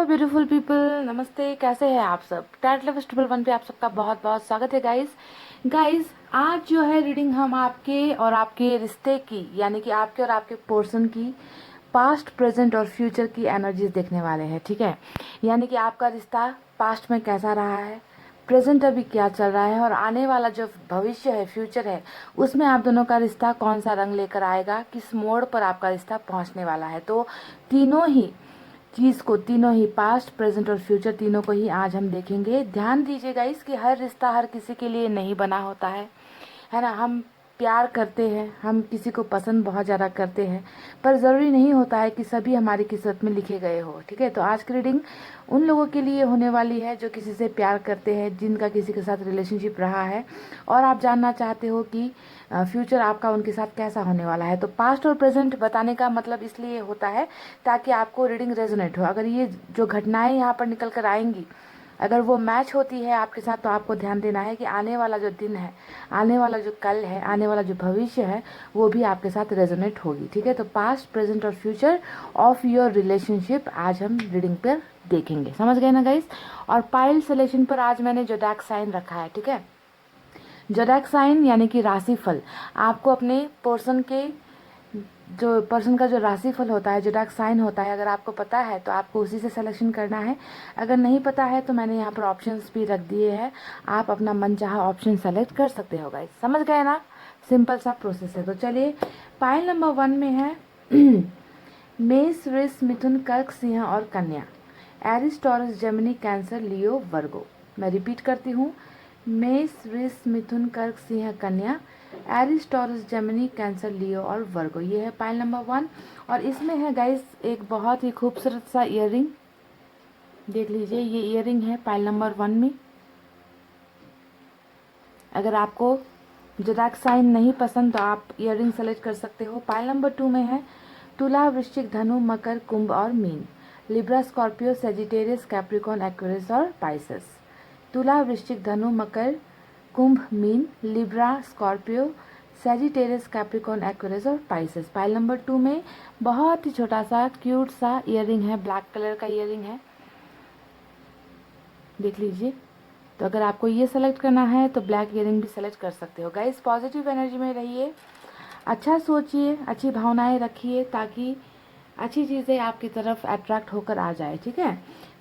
Beautiful people, नमस्ते। कैसे हैं आप सब? टैटले फेस्टिवल 1 पे आप सबका बहुत बहुत स्वागत है गाइस। आज जो है रीडिंग हम आपके और आपके रिश्ते की, यानी कि आपके और आपके पर्सन की पास्ट, प्रेजेंट और फ्यूचर की एनर्जीज देखने वाले हैं। ठीक है, यानी कि आपका रिश्ता पास्ट में कैसा रहा है, प्रेजेंट अभी क्या चल रहा है, और आने वाला जो भविष्य है, फ्यूचर है, उसमें आप दोनों का रिश्ता कौन सा रंग लेकर आएगा, किस मोड़ पर आपका रिश्ता पहुंचने वाला है। तो तीनों ही चीज को, तीनों ही पास्ट, प्रेजेंट और फ्यूचर, तीनों को ही आज हम देखेंगे। ध्यान दीजिएगा इसकी, हर रिश्ता हर किसी के लिए नहीं बना होता है ना। हम प्यार करते हैं, हम किसी को पसंद बहुत ज़्यादा करते हैं, पर ज़रूरी नहीं होता है कि सभी हमारी किस्मत में लिखे गए हो। ठीक है, तो आज की रीडिंग उन लोगों के लिए होने वाली है जो किसी से प्यार करते हैं, जिनका किसी के साथ रिलेशनशिप रहा है, और आप जानना चाहते हो कि फ्यूचर आपका उनके साथ कैसा होने वाला है। तो पास्ट और प्रेजेंट बताने का मतलब इसलिए होता है ताकि आपको रीडिंग रेजोनेट हो। अगर ये जो घटनाएं यहाँ पर निकल कर आएंगी, अगर वो मैच होती है आपके साथ, तो आपको ध्यान देना है कि आने वाला जो दिन है, आने वाला जो कल है, आने वाला जो भविष्य है, वो भी आपके साथ रेजोनेट होगी। ठीक है, तो पास्ट, प्रेजेंट और फ्यूचर ऑफ योर रिलेशनशिप आज हम रीडिंग पर देखेंगे। समझ गए ना गाइस? और पाइल सिलेक्शन पर आज मैंने जोडैक साइन रखा है। ठीक है, जोडैक साइन यानी कि राशिफल। आपको अपने पर्सन का जो राशिफल होता है, जोडैक साइन होता है, अगर आपको पता है तो आपको उसी से सिलेक्शन करना है। अगर नहीं पता है तो मैंने यहाँ पर ऑप्शंस भी रख दिए हैं, आप अपना मनचाहा ऑप्शन सेलेक्ट कर सकते हो गाइस। समझ गए ना? सिंपल सा प्रोसेस है। तो चलिए, पाइल नंबर 1 में है मेष, वृष, मिथुन, कर्क, सिंह और कन्या। एरिस, टॉरस, जेमिनी, कैंसर, लियो, वर्गो। मैं रिपीट करती हूँ, मेष, वृष, मिथुन, कर्क, सिंह, कन्या, एरिस, टॉरस, जेमिनी, कैंसर, लियो और वर्गो। ये है पाइल नंबर 1। और इसमें है गाइस एक बहुत ही खूबसूरत सा ईयरिंग, देख लीजिए। ये ईयरिंग है पाइल नंबर 1 में। अगर आपको जोडैक साइन नहीं पसंद तो आप ईयरिंग सेलेक्ट कर सकते हो। पाइल नंबर 2 में है तुला, वृश्चिक, धनु, मकर, कुंभ और मीन। Libra, Scorpio, Sagittarius, Capricorn, Aquarius और पाइसेस। तुला, वृश्चिक, धनु, मकर, कुंभ, मीन, Libra, Scorpio, Sagittarius, Capricorn, Aquarius और पाइसेस। पाइल नंबर 2 में बहुत ही छोटा सा क्यूट सा ईयरिंग है, ब्लैक कलर का ईयरिंग है, देख लीजिए। तो अगर आपको ये सेलेक्ट करना है तो ब्लैक ईयरिंग भी सेलेक्ट कर सकते हो। गाइस, पॉजिटिव एनर्जी में रहिए, अच्छा सोचिए, अच्छी भावनाएं रखिए, ताकि अच्छी चीज़ें आपकी तरफ अट्रैक्ट होकर आ जाए। ठीक है,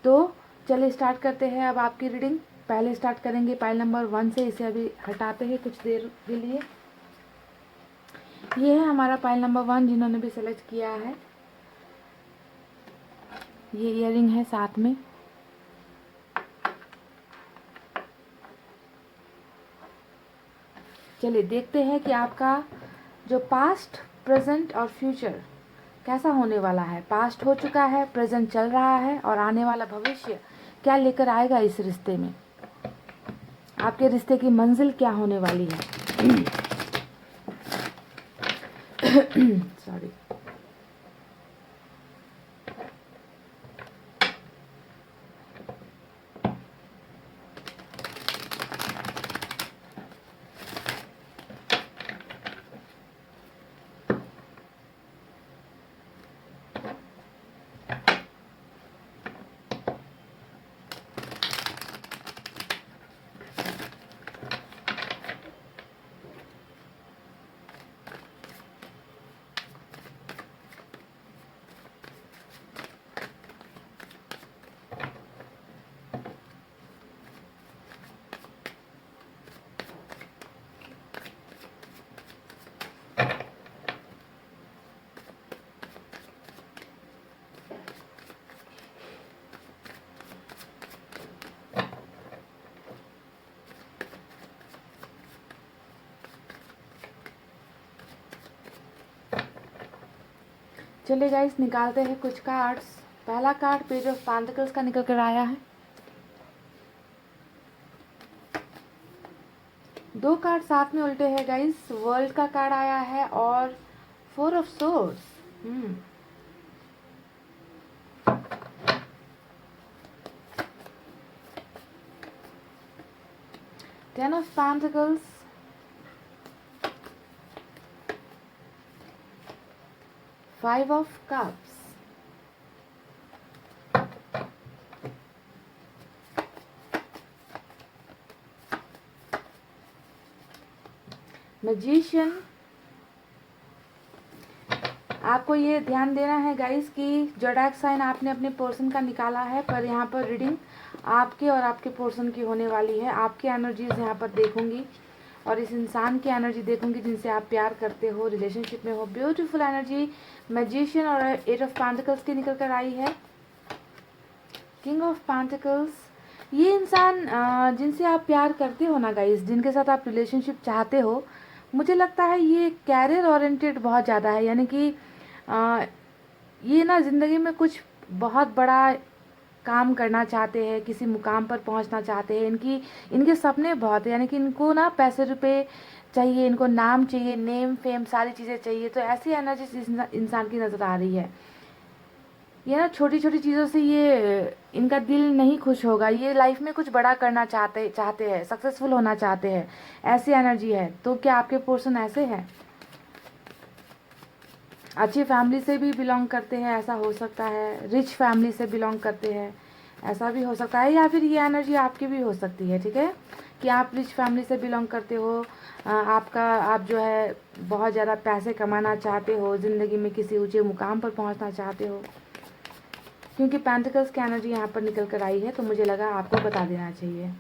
तो चलिए स्टार्ट करते हैं अब आपकी रीडिंग। पहले स्टार्ट करेंगे पाइल नंबर 1 से। इसे अभी हटाते हैं कुछ देर के लिए। ये है हमारा पाइल नंबर 1, जिन्होंने भी सेलेक्ट किया है। ये ईयरिंग है साथ में। चलिए देखते हैं कि आपका जो पास्ट, प्रेजेंट और फ्यूचर कैसा होने वाला है। पास्ट हो चुका है, प्रेजेंट चल रहा है, और आने वाला भविष्य क्या लेकर आएगा इस रिश्ते में। आपके रिश्ते की मंजिल क्या होने वाली है। सॉरी। चलिए गाइस, निकालते हैं कुछ कार्ड्स। पहला कार्ड पेज ऑफ पेंटिकल्स का निकल कर आया है। 2 कार्ड साथ में उल्टे हैं गाइस। वर्ल्ड का कार्ड आया है और 4 of swords. 10 of pentacles, 5 of cups, magician. आपको ये ध्यान देना है गाइस कि जोडाक साइन आपने अपने पर्सन का निकाला है, पर यहाँ पर रीडिंग आपके और आपके पर्सन की होने वाली है। आपकी एनर्जीज यहाँ पर देखूंगी और इस इंसान की एनर्जी देखूंगी जिनसे आप प्यार करते हो, रिलेशनशिप में हो। ब्यूटीफुल एनर्जी मैजिशियन और 8 ऑफ पेंटिकल्स की निकल कर आई है। किंग ऑफ पेंटिकल्स, ये इंसान जिनसे आप प्यार करते हो ना गाइस, जिनके साथ आप रिलेशनशिप चाहते हो, मुझे लगता है ये कैरियर ओरिएंटेड बहुत ज़्यादा है। यानी कि ये ना ज़िंदगी में कुछ बहुत बड़ा काम करना चाहते हैं, किसी मुकाम पर पहुंचना चाहते हैं। इनके सपने बहुत है, यानी कि इनको ना पैसे रुपए चाहिए, इनको नाम चाहिए, नेम फेम सारी चीज़ें चाहिए। तो ऐसी एनर्जी इस इंसान की नज़र आ रही है। ये ना छोटी छोटी चीज़ों से ये इनका दिल नहीं खुश होगा। ये लाइफ में कुछ बड़ा करना चाहते हैं, सक्सेसफुल होना चाहते हैं, ऐसी एनर्जी है। तो क्या आपके पर्सन ऐसे हैं? अच्छी फैमिली से भी बिलोंग करते हैं, ऐसा हो सकता है। रिच फैमिली से बिलोंग करते हैं, ऐसा भी हो सकता है। या फिर ये एनर्जी आपकी भी हो सकती है, ठीक है, कि आप रिच फैमिली से बिलोंग करते हो। आप जो है बहुत ज़्यादा पैसे कमाना चाहते हो, ज़िंदगी में किसी ऊंचे मुकाम पर पहुंचना चाहते हो। क्योंकि पेंटिकल्स की एनर्जी यहाँ पर निकल कर आई है, तो मुझे लगा आपको बता देना चाहिए।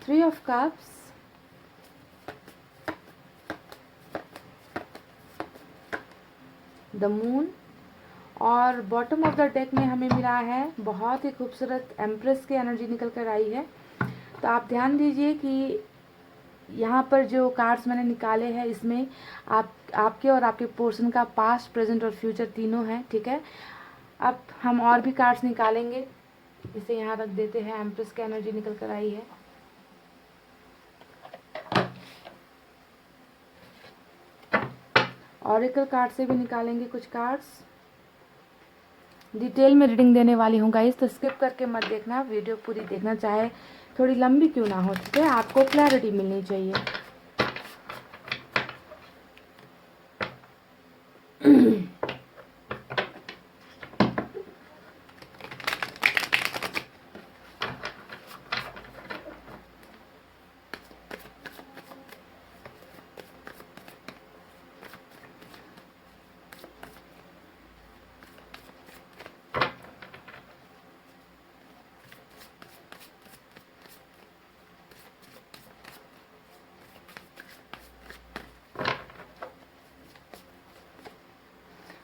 3 ऑफ कप्स, द मून, और बॉटम ऑफ द डेक में हमें मिला है बहुत ही खूबसूरत एम्प्रेस की एनर्जी निकल कर आई है। तो आप ध्यान दीजिए कि यहाँ पर जो कार्ड्स मैंने निकाले हैं, इसमें आपके और आपके पर्सन का पास्ट, प्रेजेंट और फ्यूचर तीनों हैं, ठीक है। अब हम और भी कार्ड्स निकालेंगे, इसे यहाँ रख देते हैं। एम्प्रेस की एनर्जी निकल कर आई है। ऑरेकल कार्ड से भी निकालेंगे कुछ कार्ड्स। डिटेल में रीडिंग देने वाली हूँ गाइस, तो स्किप करके मत देखना, वीडियो पूरी देखना, चाहे थोड़ी लंबी क्यों ना हो, ठीक है। आपको क्लैरिटी मिलनी चाहिए।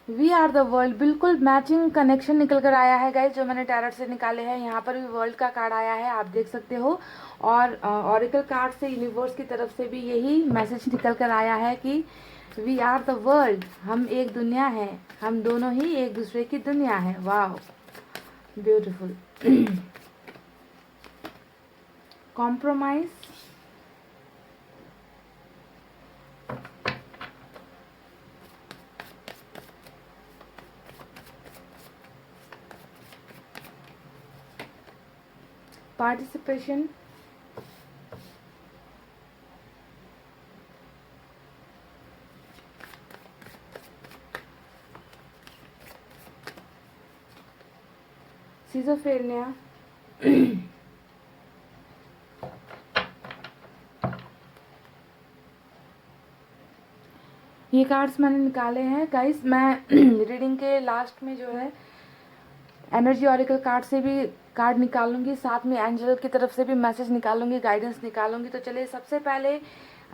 वी आर द वर्ल्ड, बिल्कुल मैचिंग कनेक्शन निकल कर आया है गाइज, जो मैंने टैरट से निकाले हैं। यहाँ पर भी वर्ल्ड का कार्ड आया है, आप देख सकते हो। और ऑरिकल कार्ड से यूनिवर्स की तरफ से भी यही मैसेज निकल कर आया है कि वी आर द वर्ल्ड, हम एक दुनिया है, हम दोनों ही एक दूसरे की दुनिया है। वाह, ब्यूटीफुल। कॉम्प्रोमाइज, पार्टिसिपेशन, सिजोफ्रेनिया, ये कार्ड्स मैंने निकाले हैं गाइस। मैं रीडिंग के लास्ट में जो है एनर्जी ऑरिकल कार्ड से भी कार्ड निकालूंगी, साथ में एंजल की तरफ से भी मैसेज निकालूंगी, गाइडेंस निकालूंगी। तो चलिए सबसे पहले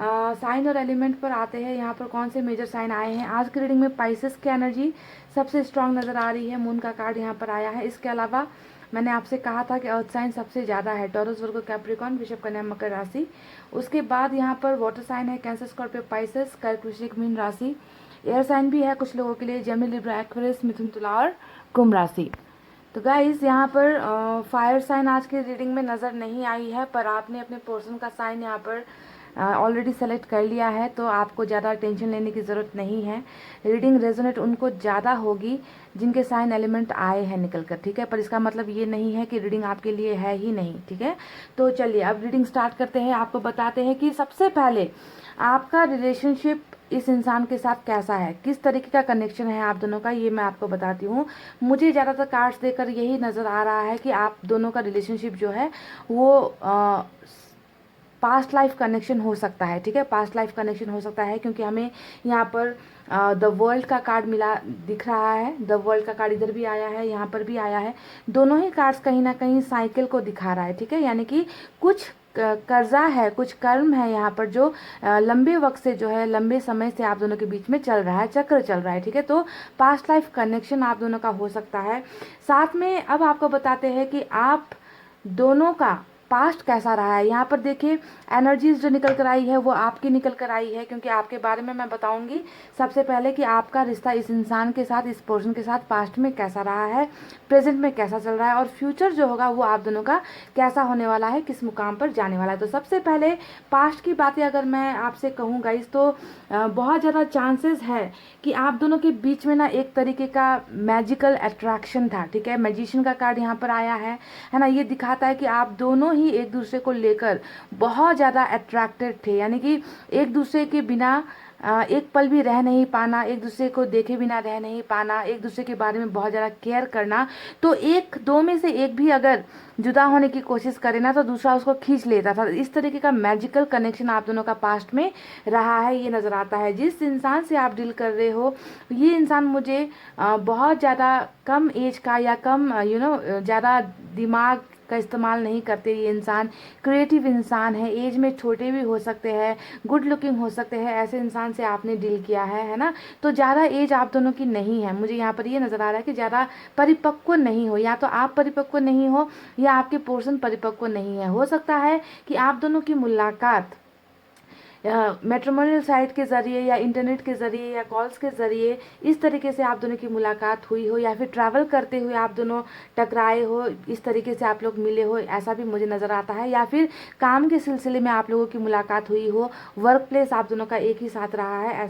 साइन और एलिमेंट पर आते हैं। यहाँ पर कौन से मेजर साइन आए हैं आज की रीडिंग में? पाइसेस की एनर्जी सबसे स्ट्रांग नज़र आ रही है, मून का कार्ड यहाँ पर आया है। इसके अलावा मैंने आपसे कहा था कि अर्थ साइन सबसे ज़्यादा है, टॉरस, वर्गो, कैप्रिकॉर्न, वृषभ, कन्या, मकर राशि। उसके बाद यहाँ पर वाटर साइन है, कैंसर, स्कॉर्पियो, पाइसेस, कर्क, वृश्चिक, मीन राशि। एयर साइन भी है कुछ लोगों के लिए, जेमिनी, लिब्रा, एक्वेरियस, मिथुन, तुला और कुंभ राशि। तो गाइज यहाँ पर फायर साइन आज की रीडिंग में नज़र नहीं आई है, पर आपने अपने पर्सन का साइन यहाँ पर ऑलरेडी सेलेक्ट कर लिया है, तो आपको ज़्यादा टेंशन लेने की ज़रूरत नहीं है। रीडिंग रेजोनेट उनको ज़्यादा होगी जिनके साइन एलिमेंट आए हैं निकल कर, ठीक है। पर इसका मतलब ये नहीं है कि रीडिंग आपके लिए है ही नहीं, ठीक है। तो चलिए अब रीडिंग स्टार्ट करते हैं। आपको बताते हैं कि सबसे पहले आपका रिलेशनशिप इस इंसान के साथ कैसा है, किस तरीके का कनेक्शन है आप दोनों का, ये मैं आपको बताती हूँ। मुझे ज़्यादातर कार्ड्स देकर यही नज़र आ रहा है कि आप दोनों का रिलेशनशिप जो है वो पास्ट लाइफ कनेक्शन हो सकता है। ठीक है, पास्ट लाइफ कनेक्शन हो सकता है, क्योंकि हमें यहाँ पर द वर्ल्ड का कार्ड मिला दिख रहा है। द वर्ल्ड का कार्ड इधर भी आया है, यहाँ पर भी आया है। दोनों ही कार्ड्स कहीं ना कहीं साइकिल को दिखा रहा है। ठीक है, यानी कि कुछ कर्जा है, कुछ कर्म है यहाँ पर जो लंबे वक्त से जो है, लंबे समय से आप दोनों के बीच में चल रहा है, चक्र चल रहा है। ठीक है, तो पास्ट लाइफ कनेक्शन आप दोनों का हो सकता है। साथ में अब आपको बताते हैं कि आप दोनों का पास्ट कैसा रहा है। यहाँ पर देखिए एनर्जीज जो निकल कर आई है वो आपकी निकल कर आई है, क्योंकि आपके बारे में मैं बताऊंगी सबसे पहले कि आपका रिश्ता इस इंसान के साथ, इस पर्सन के साथ पास्ट में कैसा रहा है, प्रेजेंट में कैसा चल रहा है, और फ्यूचर जो होगा वो आप दोनों का कैसा होने वाला है, किस मुकाम पर जाने वाला है। तो सबसे पहले पास्ट की बातें अगर मैं आपसे कहूँ गाइस, तो बहुत ज़्यादा चांसेस है कि आप दोनों के बीच में ना एक तरीके का मैजिकल अट्रैक्शन था। ठीक है, मैजिशियन का कार्ड यहाँ पर आया है ना। ये दिखाता है कि आप दोनों ही एक दूसरे को लेकर बहुत ज़्यादा अट्रैक्टेड थे, यानी कि एक दूसरे के बिना एक पल भी रह नहीं पाना, एक दूसरे को देखे बिना रह नहीं पाना, एक दूसरे के बारे में बहुत ज़्यादा केयर करना। तो एक दो में से एक भी अगर जुदा होने की कोशिश करे ना तो दूसरा उसको खींच लेता था। इस तरीके का मैजिकल कनेक्शन आप दोनों का पास्ट में रहा है, ये नज़र आता है। जिस इंसान से आप डील कर रहे हो, ये इंसान मुझे बहुत ज़्यादा कम एज का या कम ज़्यादा दिमाग का इस्तेमाल नहीं करते। ये इंसान क्रिएटिव इंसान है, एज में छोटे भी हो सकते हैं, गुड लुकिंग हो सकते हैं, ऐसे इंसान से आपने डील किया है ना। तो ज़्यादा एज आप दोनों की नहीं है, मुझे यहाँ पर ये नज़र आ रहा है कि ज़्यादा परिपक्व नहीं हो, या तो आप परिपक्व नहीं हो या आपके पर्सन परिपक्व नहीं है। हो सकता है कि आप दोनों की मुलाकात मैट्रिमोनियल साइट के ज़रिए या इंटरनेट के ज़रिए या कॉल्स के ज़रिए इस तरीके से आप दोनों की मुलाकात हुई हो, या फिर ट्रैवल करते हुए आप दोनों टकराए हो, इस तरीके से आप लोग मिले हो, ऐसा भी मुझे नज़र आता है। या फिर काम के सिलसिले में आप लोगों की मुलाकात हुई हो, वर्क प्लेस आप दोनों का एक ही साथ रहा है,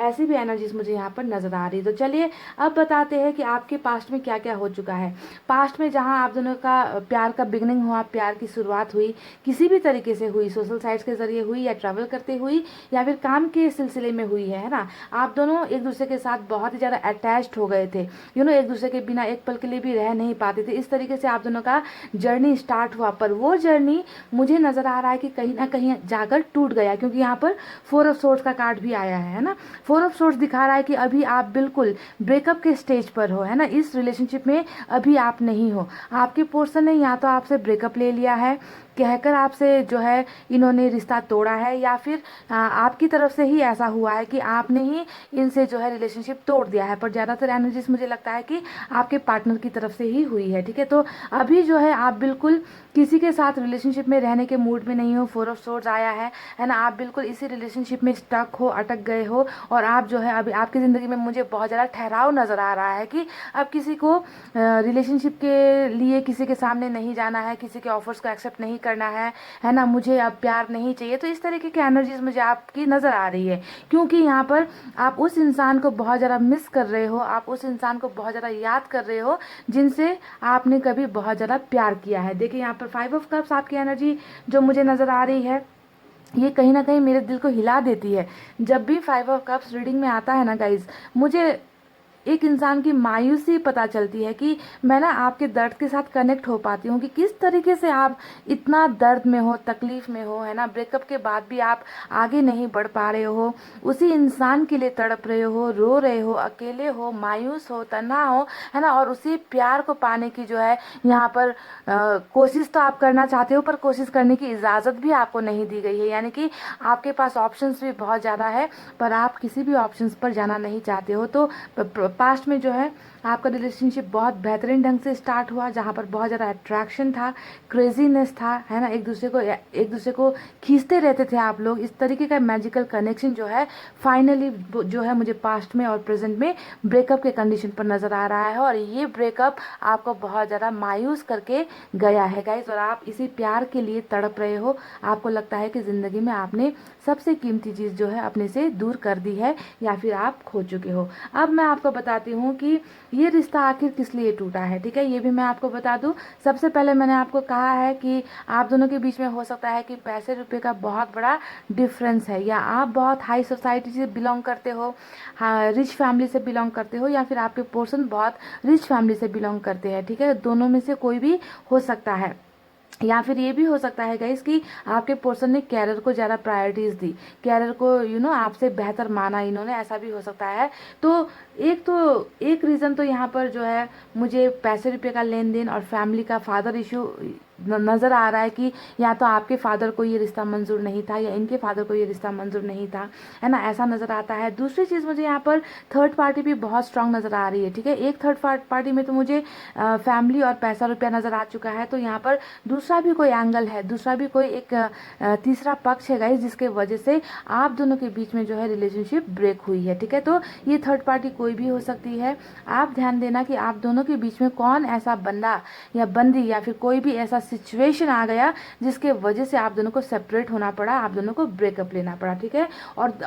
ऐसी भी एनर्जीज मुझे यहाँ पर नज़र आ रही है। तो चलिए अब बताते हैं कि आपके पास्ट में क्या क्या हो चुका है। पास्ट में जहाँ आप दोनों का प्यार का बिगनिंग हुआ, प्यार की शुरुआत हुई, किसी भी तरीके से हुई, सोशल साइट्स के ज़रिए हुई या ट्रैवल करते हुई या फिर काम के सिलसिले में हुई है ना। आप दोनों एक दूसरे के साथ बहुत ही ज़्यादा अटैच्ड हो गए थे, एक दूसरे के बिना एक पल के लिए भी रह नहीं पाते थे। इस तरीके से आप दोनों का जर्नी स्टार्ट हुआ, पर वो जर्नी मुझे नज़र आ रहा है कि कहीं ना कहीं जाकर टूट गया, क्योंकि यहाँ पर 4 ऑफ सोर्ड्स का कार्ड भी आया है ना। 4 ऑफ सोर्ड्स दिखा रहा है कि अभी आप बिल्कुल ब्रेकअप के स्टेज पर हो, है ना। इस रिलेशनशिप में अभी आप नहीं हो। आपके पर्सन ने या तो आपसे ब्रेकअप ले लिया है, कहकर आपसे जो है इन्होंने रिश्ता तोड़ा है, या फिर आपकी तरफ से ही ऐसा हुआ है कि आपने ही इनसे जो है रिलेशनशिप तोड़ दिया है। पर ज़्यादातर एनर्जीज मुझे लगता है कि आपके पार्टनर की तरफ से ही हुई है। ठीक है, तो अभी जो है आप बिल्कुल किसी के साथ रिलेशनशिप में रहने के मूड में नहीं हो। 4 ऑफ सोर्ड्स आया है ना। आप बिल्कुल इसी रिलेशनशिप में स्टक हो, अटक गए हो, और आप जो है अभी आपकी ज़िंदगी में मुझे बहुत ज़्यादा ठहराव नज़र आ रहा है कि अब किसी को रिलेशनशिप के लिए किसी के सामने नहीं जाना है, किसी के ऑफर्स को एक्सेप्ट नहीं करना है ना। मुझे अब प्यार नहीं चाहिए। तो इस तरीके की एनर्जीज मुझे आपकी नज़र आ रही है, क्योंकि यहाँ पर आप उस इंसान को बहुत ज़्यादा मिस कर रहे हो, आप उस इंसान को बहुत ज़्यादा याद कर रहे हो जिनसे आपने कभी बहुत ज़्यादा प्यार किया है। देखिए यहाँ पर 5 ऑफ कप्स आपकी एनर्जी जो मुझे नज़र आ रही है, ये कहीं ना कहीं मेरे दिल को हिला देती है। जब भी 5 ऑफ कप्स रीडिंग में आता है ना गाइज, मुझे एक इंसान की मायूसी पता चलती है कि मैं ना आपके दर्द के साथ कनेक्ट हो पाती हूँ कि किस तरीके से आप इतना दर्द में हो, तकलीफ में हो, है ना। ब्रेकअप के बाद भी आप आगे नहीं बढ़ पा रहे हो, उसी इंसान के लिए तड़प रहे हो, रो रहे हो, अकेले हो, मायूस हो, तन्हा हो, है ना। और उसी प्यार को पाने की जो है यहाँ पर कोशिश तो आप करना चाहते हो, पर कोशिश करने की इजाज़त भी आपको नहीं दी गई है। यानी कि आपके पास ऑप्शंस भी बहुत ज़्यादा है, पर आप किसी भी ऑप्शंस पर जाना नहीं चाहते हो। तो पास्ट में जो है आपका रिलेशनशिप बहुत बेहतरीन ढंग से स्टार्ट हुआ, जहाँ पर बहुत ज़्यादा अट्रैक्शन था, क्रेजीनेस था, है ना। एक दूसरे को खींचते रहते थे आप लोग। इस तरीके का मैजिकल कनेक्शन जो है फाइनली जो है मुझे पास्ट में और प्रेजेंट में ब्रेकअप के कंडीशन पर नज़र आ रहा है, और ये ब्रेकअप आपको बहुत ज़्यादा मायूस करके गया है गाइस, और आप इसी प्यार के लिए तड़प रहे हो। आपको लगता है कि ज़िंदगी में आपने सबसे कीमती चीज़ जो है अपने से दूर कर दी है, या फिर आप खो चुके हो। अब मैं आपको बताती हूँ कि ये रिश्ता आखिर किस लिए टूटा है, ठीक है, ये भी मैं आपको बता दूं। सबसे पहले मैंने आपको कहा है कि आप दोनों के बीच में हो सकता है कि पैसे रुपए का बहुत बड़ा डिफरेंस है, या आप बहुत हाई सोसाइटी से बिलोंग करते हो, हाँ, रिच फैमिली से बिलोंग करते हो, या फिर आपके पर्सन बहुत रिच फैमिली से बिलोंग करते हैं, ठीक है, दोनों में से कोई भी हो सकता है। या फिर ये भी हो सकता है गाइस कि आपके पर्सन ने कैरियर को ज़्यादा प्रायोरिटीज़ दी, कैरियर को आपसे बेहतर माना इन्होंने, ऐसा भी हो सकता है। तो एक रीज़न तो यहाँ पर जो है मुझे पैसे रुपये का लेन देन और फैमिली का फादर इशू नज़र आ रहा है कि या तो आपके फादर को ये रिश्ता मंजूर नहीं था या इनके फादर को ये रिश्ता मंजूर नहीं था, है ना, ऐसा नज़र आता है। दूसरी चीज़ मुझे यहाँ पर थर्ड पार्टी भी बहुत स्ट्रांग नज़र आ रही है, ठीक है, एक थर्ड पार्टी में तो मुझे फैमिली और पैसा रुपया नज़र आ चुका है, तो यहाँ पर दूसरा भी कोई एंगल है, दूसरा भी कोई एक तीसरा पक्ष है गाइस, जिसके वजह से आप दोनों के बीच में जो है रिलेशनशिप ब्रेक हुई है, ठीक है। तो ये थर्ड पार्टी कोई भी हो सकती है। आप ध्यान देना कि आप दोनों के बीच में कौन ऐसा बंदा या बंदी या फिर कोई भी ऐसा सिचुएशन आ गया जिसके वजह से आप दोनों को सेपरेट होना पड़ा, आप दोनों को ब्रेकअप लेना पड़ा, ठीक है।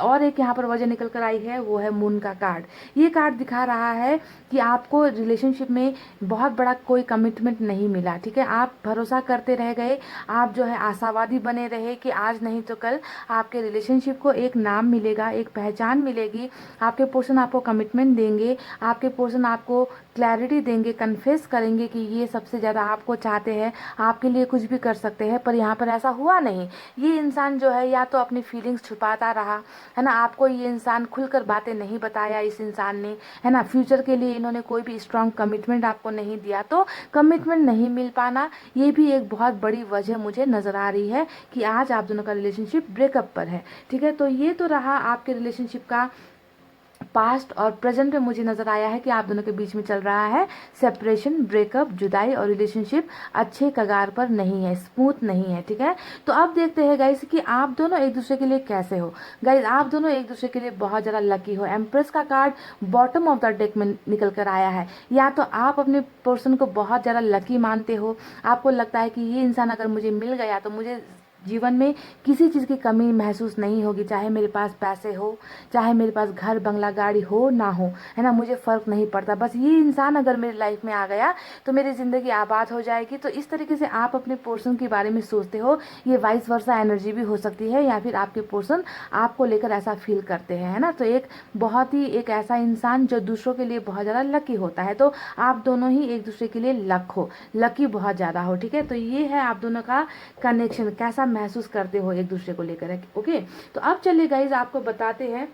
और एक यहाँ पर वजह निकल कर आई है, वो है मून का कार्ड। ये कार्ड दिखा रहा है कि आपको रिलेशनशिप में बहुत बड़ा कोई कमिटमेंट नहीं मिला, ठीक है, आप भरोसा करते रह गए, आप जो है आशावादी बने रहे कि आज नहीं तो कल आपके रिलेशनशिप को एक नाम मिलेगा, एक पहचान मिलेगी, आपके पर्सन आपको कमिटमेंट देंगे, आपके पर्सन आपको क्लैरिटी देंगे, कन्फेस करेंगे कि ये सबसे ज़्यादा आपको चाहते हैं, आपके लिए कुछ भी कर सकते हैं। पर यहाँ पर ऐसा हुआ नहीं। ये इंसान जो है या तो अपनी फीलिंग्स छुपाता रहा, है ना, आपको ये इंसान खुलकर बातें नहीं बताया इस इंसान ने, है ना, फ्यूचर के लिए इन्होंने कोई भी स्ट्रांग कमिटमेंट आपको नहीं दिया, तो कमिटमेंट नहीं मिल पाना ये भी एक बहुत बड़ी वजह मुझे नज़र आ रही है कि आज आप दोनों का रिलेशनशिप ब्रेकअप पर है, ठीक है। तो ये तो रहा आपके रिलेशनशिप का पास्ट, और प्रेजेंट में मुझे नज़र आया है कि आप दोनों के बीच में चल रहा है सेपरेशन, ब्रेकअप, जुदाई, और रिलेशनशिप अच्छे कगार पर नहीं है, स्मूथ नहीं है, ठीक है। तो अब देखते हैं गाइस कि आप दोनों एक दूसरे के लिए कैसे हो। गाइस आप दोनों एक दूसरे के लिए बहुत ज़्यादा लकी हो। एम्प्रेस का card bottom of the deck में निकल कर आया है। या तो आप अपने पर्सन को बहुत ज़्यादा लकी मानते हो, आपको लगता है कि ये इंसान अगर मुझे मिल गया तो मुझे जीवन में किसी चीज़ की कमी महसूस नहीं होगी, चाहे मेरे पास पैसे हो, चाहे मेरे पास घर बंगला गाड़ी हो ना हो, है ना, मुझे फ़र्क नहीं पड़ता, बस ये इंसान अगर मेरी लाइफ में आ गया तो मेरी ज़िंदगी आबाद हो जाएगी। तो इस तरीके से आप अपने पर्सन के बारे में सोचते हो। ये वाइस वर्सा एनर्जी भी हो सकती है, या फिर आपके पर्सन आपको लेकर ऐसा फील करते हैं, है ना। तो एक बहुत ही एक ऐसा इंसान जो दूसरों के लिए बहुत ज़्यादा लकी होता है। तो आप दोनों ही एक दूसरे के लिए लकी बहुत ज़्यादा हो, ठीक है। तो ये है आप दोनों का कनेक्शन, कैसा महसूस करते हो एक दूसरे को लेकर, ओके। तो अब चलिए गाइज आपको बताते हैं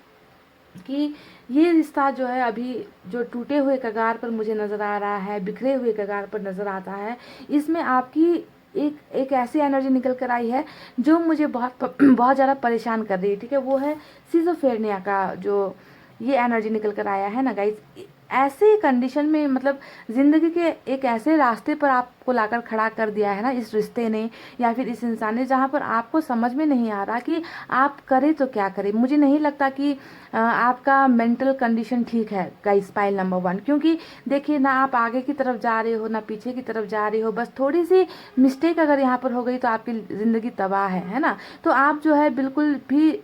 कि ये रिश्ता जो है अभी जो टूटे हुए कगार पर मुझे नज़र आ रहा है, बिखरे हुए कगार पर नज़र आता है, इसमें आपकी एक ऐसी एनर्जी निकल कर आई है जो मुझे बहुत ज़्यादा परेशान कर रही है, ठीक है। वो है सिजोफ्रेनिया का जो ये एनर्जी निकल कर आया है ना गाइज। ऐसे कंडीशन में मतलब ज़िंदगी के एक ऐसे रास्ते पर आपको लाकर खड़ा कर दिया है ना इस रिश्ते ने या फिर इस इंसान ने, जहाँ पर आपको समझ में नहीं आ रहा कि आप करें तो क्या करें। मुझे नहीं लगता कि आपका मेंटल कंडीशन ठीक है गाइस, पाइल नंबर 1, क्योंकि देखिए ना आप आगे की तरफ जा रहे हो ना पीछे की तरफ जा रहे हो, बस थोड़ी सी मिस्टेक अगर यहाँ पर हो गई तो आपकी ज़िंदगी तबाह है ना। तो आप जो है बिल्कुल भी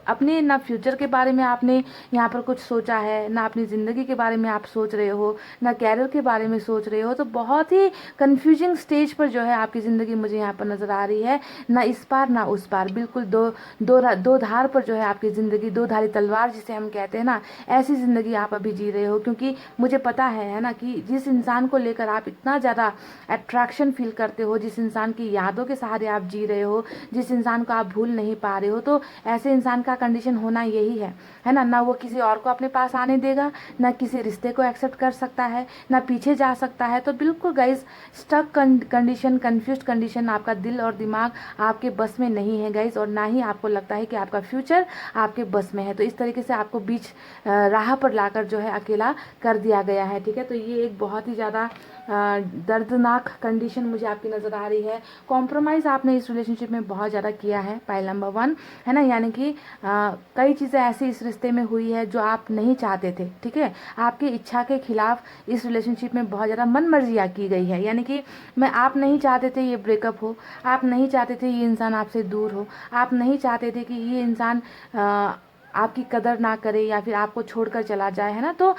अपने ना फ्यूचर के बारे में आपने यहाँ पर कुछ सोचा है, ना अपनी ज़िंदगी के बारे में आप सोच रहे हो, ना कैरियर के बारे में सोच रहे हो। तो बहुत ही कंफ्यूजिंग स्टेज पर जो है आपकी ज़िंदगी मुझे यहाँ पर नज़र आ रही है, ना इस पार ना उस पार, बिल्कुल दो धार पर जो है आपकी ज़िंदगी, दो धारी तलवार जिसे हम कहते हैं ना, ऐसी ज़िंदगी आप अभी जी रहे हो। क्योंकि मुझे पता है ना कि जिस इंसान को लेकर आप इतना ज़्यादा अट्रैक्शन फील करते हो, जिस इंसान की यादों के सहारे आप जी रहे हो, जिस इंसान को आप भूल नहीं पा रहे हो, तो ऐसे इंसान का कंडीशन होना यही है ना। ना वो किसी और को अपने पास आने देगा, ना किसी रिश्ते को एक्सेप्ट कर सकता है, ना पीछे जा सकता है। तो बिल्कुल guys stuck condition, confused condition, आपका दिल और दिमाग आपके बस में नहीं है गाइज, और ना ही आपको लगता है कि आपका फ्यूचर आपके बस में है। तो इस तरीके से आपको बीच राह पर लाकर जो है अकेला कर दिया गया है, ठीक है। तो ये एक बहुत ही ज़्यादा दर्दनाक कंडीशन मुझे आपकी नज़र आ रही है। कॉम्प्रोमाइज़ आपने इस रिलेशनशिप में बहुत ज़्यादा किया है, पाइल नंबर 1, है ना। यानी कि कई चीज़ें ऐसी इस रिश्ते में हुई है जो आप नहीं चाहते थे, ठीक है। आपकी इच्छा के खिलाफ इस रिलेशनशिप में बहुत ज़्यादा मन मर्जियाँ की गई है। यानी कि आप नहीं चाहते थे ये ब्रेकअप हो, आप नहीं चाहते थे ये इंसान आपसे दूर हो, आप नहीं चाहते थे कि ये इंसान आपकी कदर ना करे या फिर आपको छोड़कर चला जाए, है ना। तो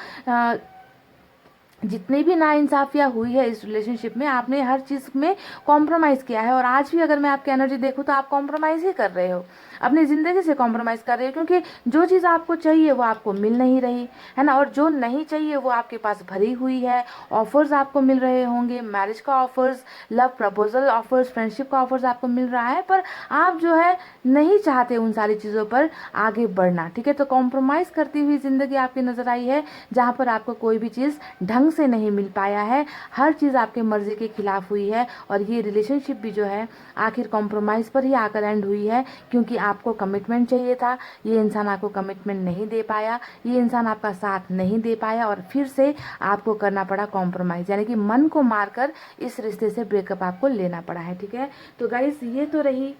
जितनी भी नाइंसाफियाँ हुई है इस रिलेशनशिप में, आपने हर चीज़ में कॉम्प्रोमाइज़ किया है। और आज भी अगर मैं आपकी एनर्जी देखूँ तो आप कॉम्प्रोमाइज़ ही कर रहे हो, अपनी ज़िंदगी से कॉम्प्रोमाइज़ कर रहे हो, क्योंकि जो चीज़ आपको चाहिए वो आपको मिल नहीं रही है ना, और जो नहीं चाहिए वो आपके पास भरी हुई है। ऑफर्स आपको मिल रहे होंगे, मैरिज का offers, love proposal offers, friendship का ऑफर्स आपको मिल रहा है, पर आप जो है नहीं चाहते उन सारी चीज़ों पर आगे बढ़ना। ठीक है, तो कॉम्प्रोमाइज़ करती हुई ज़िंदगी आपकी नज़र आई है, जहाँ पर आपको कोई भी चीज़ ढंग से नहीं मिल पाया है, हर चीज़ आपके मर्जी के खिलाफ हुई है। और ये रिलेशनशिप भी जो है आखिर कॉम्प्रोमाइज़ पर ही आकर एंड हुई है, क्योंकि आपको कमिटमेंट चाहिए था, ये इंसान आपको कमिटमेंट नहीं दे पाया, ये इंसान आपका साथ नहीं दे पाया, और फिर से आपको करना पड़ा कॉम्प्रोमाइज़, यानी कि मन को मारकर इस रिश्ते से ब्रेकअप आपको लेना पड़ा है। ठीक है, तो गाइस ये तो रही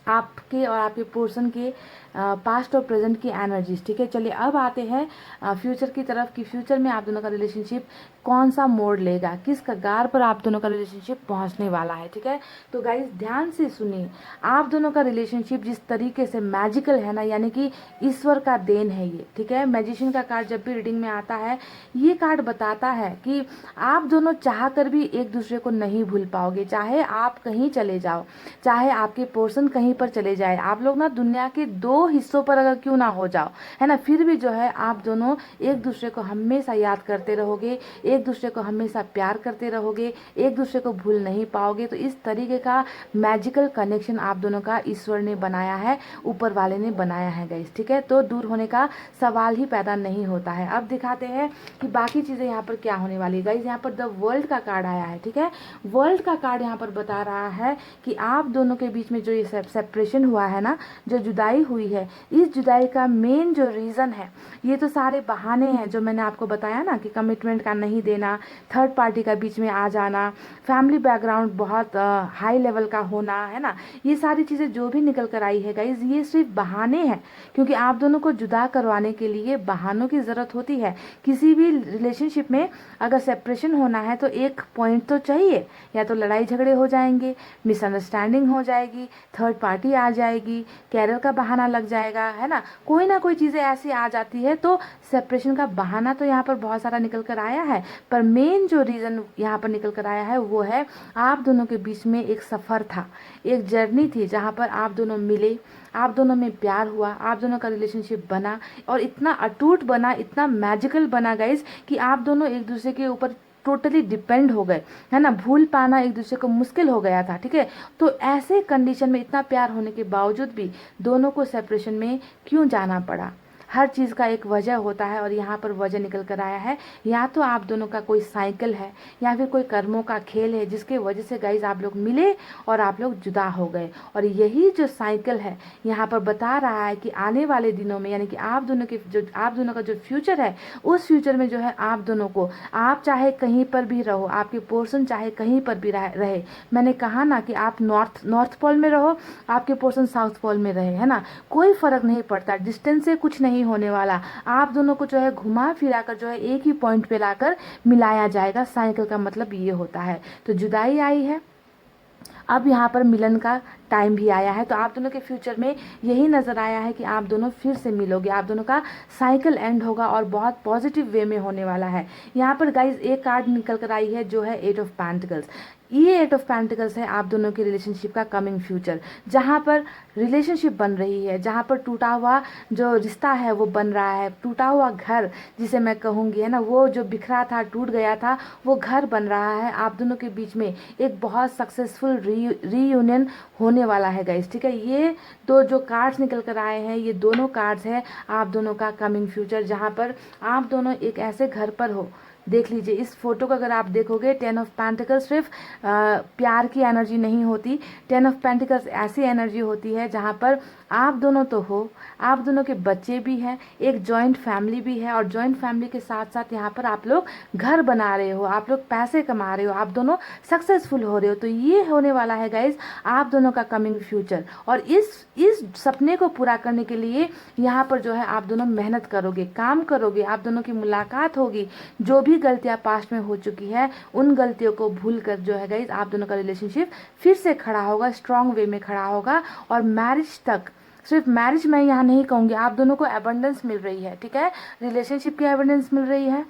आपके और आपके पर्सन के पास्ट और प्रेजेंट की एनर्जीज। ठीक है, चलिए अब आते हैं फ्यूचर की तरफ कि फ्यूचर में आप दोनों का रिलेशनशिप कौन सा मोड़ लेगा, किस कगार पर आप दोनों का रिलेशनशिप पहुंचने वाला है। ठीक है, तो गाइस ध्यान से सुनिए, आप दोनों का रिलेशनशिप जिस तरीके से मैजिकल है ना, यानी कि ईश्वर का देन है ये। ठीक है, मैजिशियन का कार्ड जब भी रीडिंग में आता है, ये कार्ड बताता है कि आप दोनों चाह कर भी एक दूसरे को नहीं भूल पाओगे, चाहे आप कहीं चले जाओ, चाहे आपके पर्सन कहीं पर चले जाए, आप लोग ना दुनिया के दो हिस्सों पर अगर क्यों ना हो जाओ, है ना, फिर भी जो है आप दोनों एक दूसरे को हमेशा याद करते रहोगे, एक दूसरे को हमेशा प्यार करते रहोगे, एक दूसरे को भूल नहीं पाओगे। तो इस तरीके का मैजिकल कनेक्शन आप दोनों का ईश्वर ने बनाया है, ऊपर वाले ने बनाया है गाइस। ठीक है, तो दूर होने का सवाल ही पैदा नहीं होता है। अब दिखाते हैं कि बाकी चीज़ें यहाँ पर क्या होने वाली है गाइस। यहाँ पर द वर्ल्ड का कार्ड आया है। ठीक है, वर्ल्ड का कार्ड यहाँ पर बता रहा है कि आप दोनों के बीच में जो ये सेपरेशन हुआ है ना, जो जुदाई हुई है, इस जुदाई का मेन जो रीज़न है, ये तो सारे बहाने हैं जो मैंने आपको बताया ना, कि कमिटमेंट का नहीं देना, थर्ड पार्टी का बीच में आ जाना, फैमिली बैकग्राउंड बहुत हाई लेवल का होना, है ना, ये सारी चीज़ें जो भी निकल कर आई है गाइज, ये सिर्फ बहाने हैं, क्योंकि आप दोनों को जुदा करवाने के लिए बहानों की ज़रूरत होती है। किसी भी रिलेशनशिप में अगर सेपरेशन होना है तो एक पॉइंट तो चाहिए, या तो लड़ाई झगड़े हो जाएंगे, मिसअंडरस्टैंडिंग हो जाएगी, थर्ड पार्टी आ जाएगी, कैरियर का बहाना लग जाएगा, है ना कोई चीज़ें ऐसी आ जाती है, तो सेपरेशन का बहाना तो यहाँ पर बहुत सारा निकल कर आया है, पर मेन जो रीज़न यहाँ पर निकल कर आया है वो है आप दोनों के बीच में एक सफ़र था, एक जर्नी थी, जहाँ पर आप दोनों मिले, आप दोनों में प्यार हुआ, आप दोनों का रिलेशनशिप बना, और इतना अटूट बना, इतना मैजिकल बना गाइज, कि आप दोनों एक दूसरे के ऊपर टोटली डिपेंड हो गए, है ना, भूल पाना एक दूसरे को मुश्किल हो गया था। ठीक है, तो ऐसे कंडीशन में इतना प्यार होने के बावजूद भी दोनों को सेपरेशन में क्यों जाना पड़ा, हर चीज़ का एक वजह होता है, और यहाँ पर वजह निकल कर आया है, या तो आप दोनों का कोई साइकिल है, या फिर कोई कर्मों का खेल है, जिसके वजह से गाइज आप लोग मिले और आप लोग जुदा हो गए। और यही जो साइकिल है यहाँ पर बता रहा है कि आने वाले दिनों में, यानी कि आप दोनों का जो फ्यूचर है, उस फ्यूचर में जो है आप दोनों को, आप चाहे कहीं पर भी रहो, आपके पर्सन चाहे कहीं पर भी रहे, मैंने कहा ना कि आप नॉर्थ पोल में रहो, आपके पर्सन साउथ पोल में रहे, है ना, कोई फर्क नहीं पड़ता, डिस्टेंस से कुछ नहीं होने वाला, आप दोनों को जो है घुमा फिरा कर जो है एक ही पॉइंट पे लाकर मिलाया जाएगा। साइकिल का मतलब ये होता है। तो जुदाई आई है, अब यहाँ पर मिलन का टाइम भी आया है, तो आप दोनों के फ्यूचर में यही नज़र आया है कि आप दोनों फिर से मिलोगे, आप दोनों का साइकिल एंड होगा और बहुत पॉजिटिव वे में होने वाला है। यहाँ पर गाइज एक कार्ड निकल कर आई है जो है 8 ऑफ पेंटिकल्स। ये 8 ऑफ पेंटिकल्स है आप दोनों के रिलेशनशिप का कमिंग फ्यूचर, जहाँ पर रिलेशनशिप बन रही है, जहाँ पर टूटा हुआ जो रिश्ता है वो बन रहा है, टूटा हुआ घर जिसे मैं कहूँगी, है ना, वो जो बिखरा था, टूट गया था, वो घर बन रहा है। आप दोनों के बीच में एक बहुत सक्सेसफुल रीयूनियन होने वाला है गाइस। ठीक है, ये दो जो कार्ड्स निकल कर आए हैं, ये दोनों कार्ड्स हैं आप दोनों का कमिंग फ्यूचर, जहाँ पर आप दोनों एक ऐसे घर पर हो। देख लीजिए इस फोटो को, अगर आप देखोगे 10 ऑफ पेंटिकल्स सिर्फ प्यार की एनर्जी नहीं होती, 10 ऑफ पेंटिकल्स ऐसी एनर्जी होती है जहाँ पर आप दोनों तो हो, आप दोनों के बच्चे भी हैं, एक जॉइंट फैमिली भी है, और जॉइंट फैमिली के साथ साथ यहाँ पर आप लोग घर बना रहे हो, आप लोग पैसे कमा रहे हो, आप दोनों सक्सेसफुल हो रहे हो। तो ये होने वाला है गाइज आप दोनों का कमिंग फ्यूचर, और इस सपने को पूरा करने के लिए यहाँ पर जो है आप दोनों मेहनत करोगे, काम करोगे, आप दोनों की मुलाकात होगी, जो भी गलतियाँ पास्ट में हो चुकी है उन गलतियों को भूल कर जो है गाइज आप दोनों का रिलेशनशिप फिर से खड़ा होगा, स्ट्रॉन्ग वे में खड़ा होगा, और मैरिज तक, सिर्फ मैरिज मैं यहाँ नहीं कहूँगी, आप दोनों को एबंडेंस मिल रही है। ठीक है, रिलेशनशिप की एबंडेंस मिल रही है,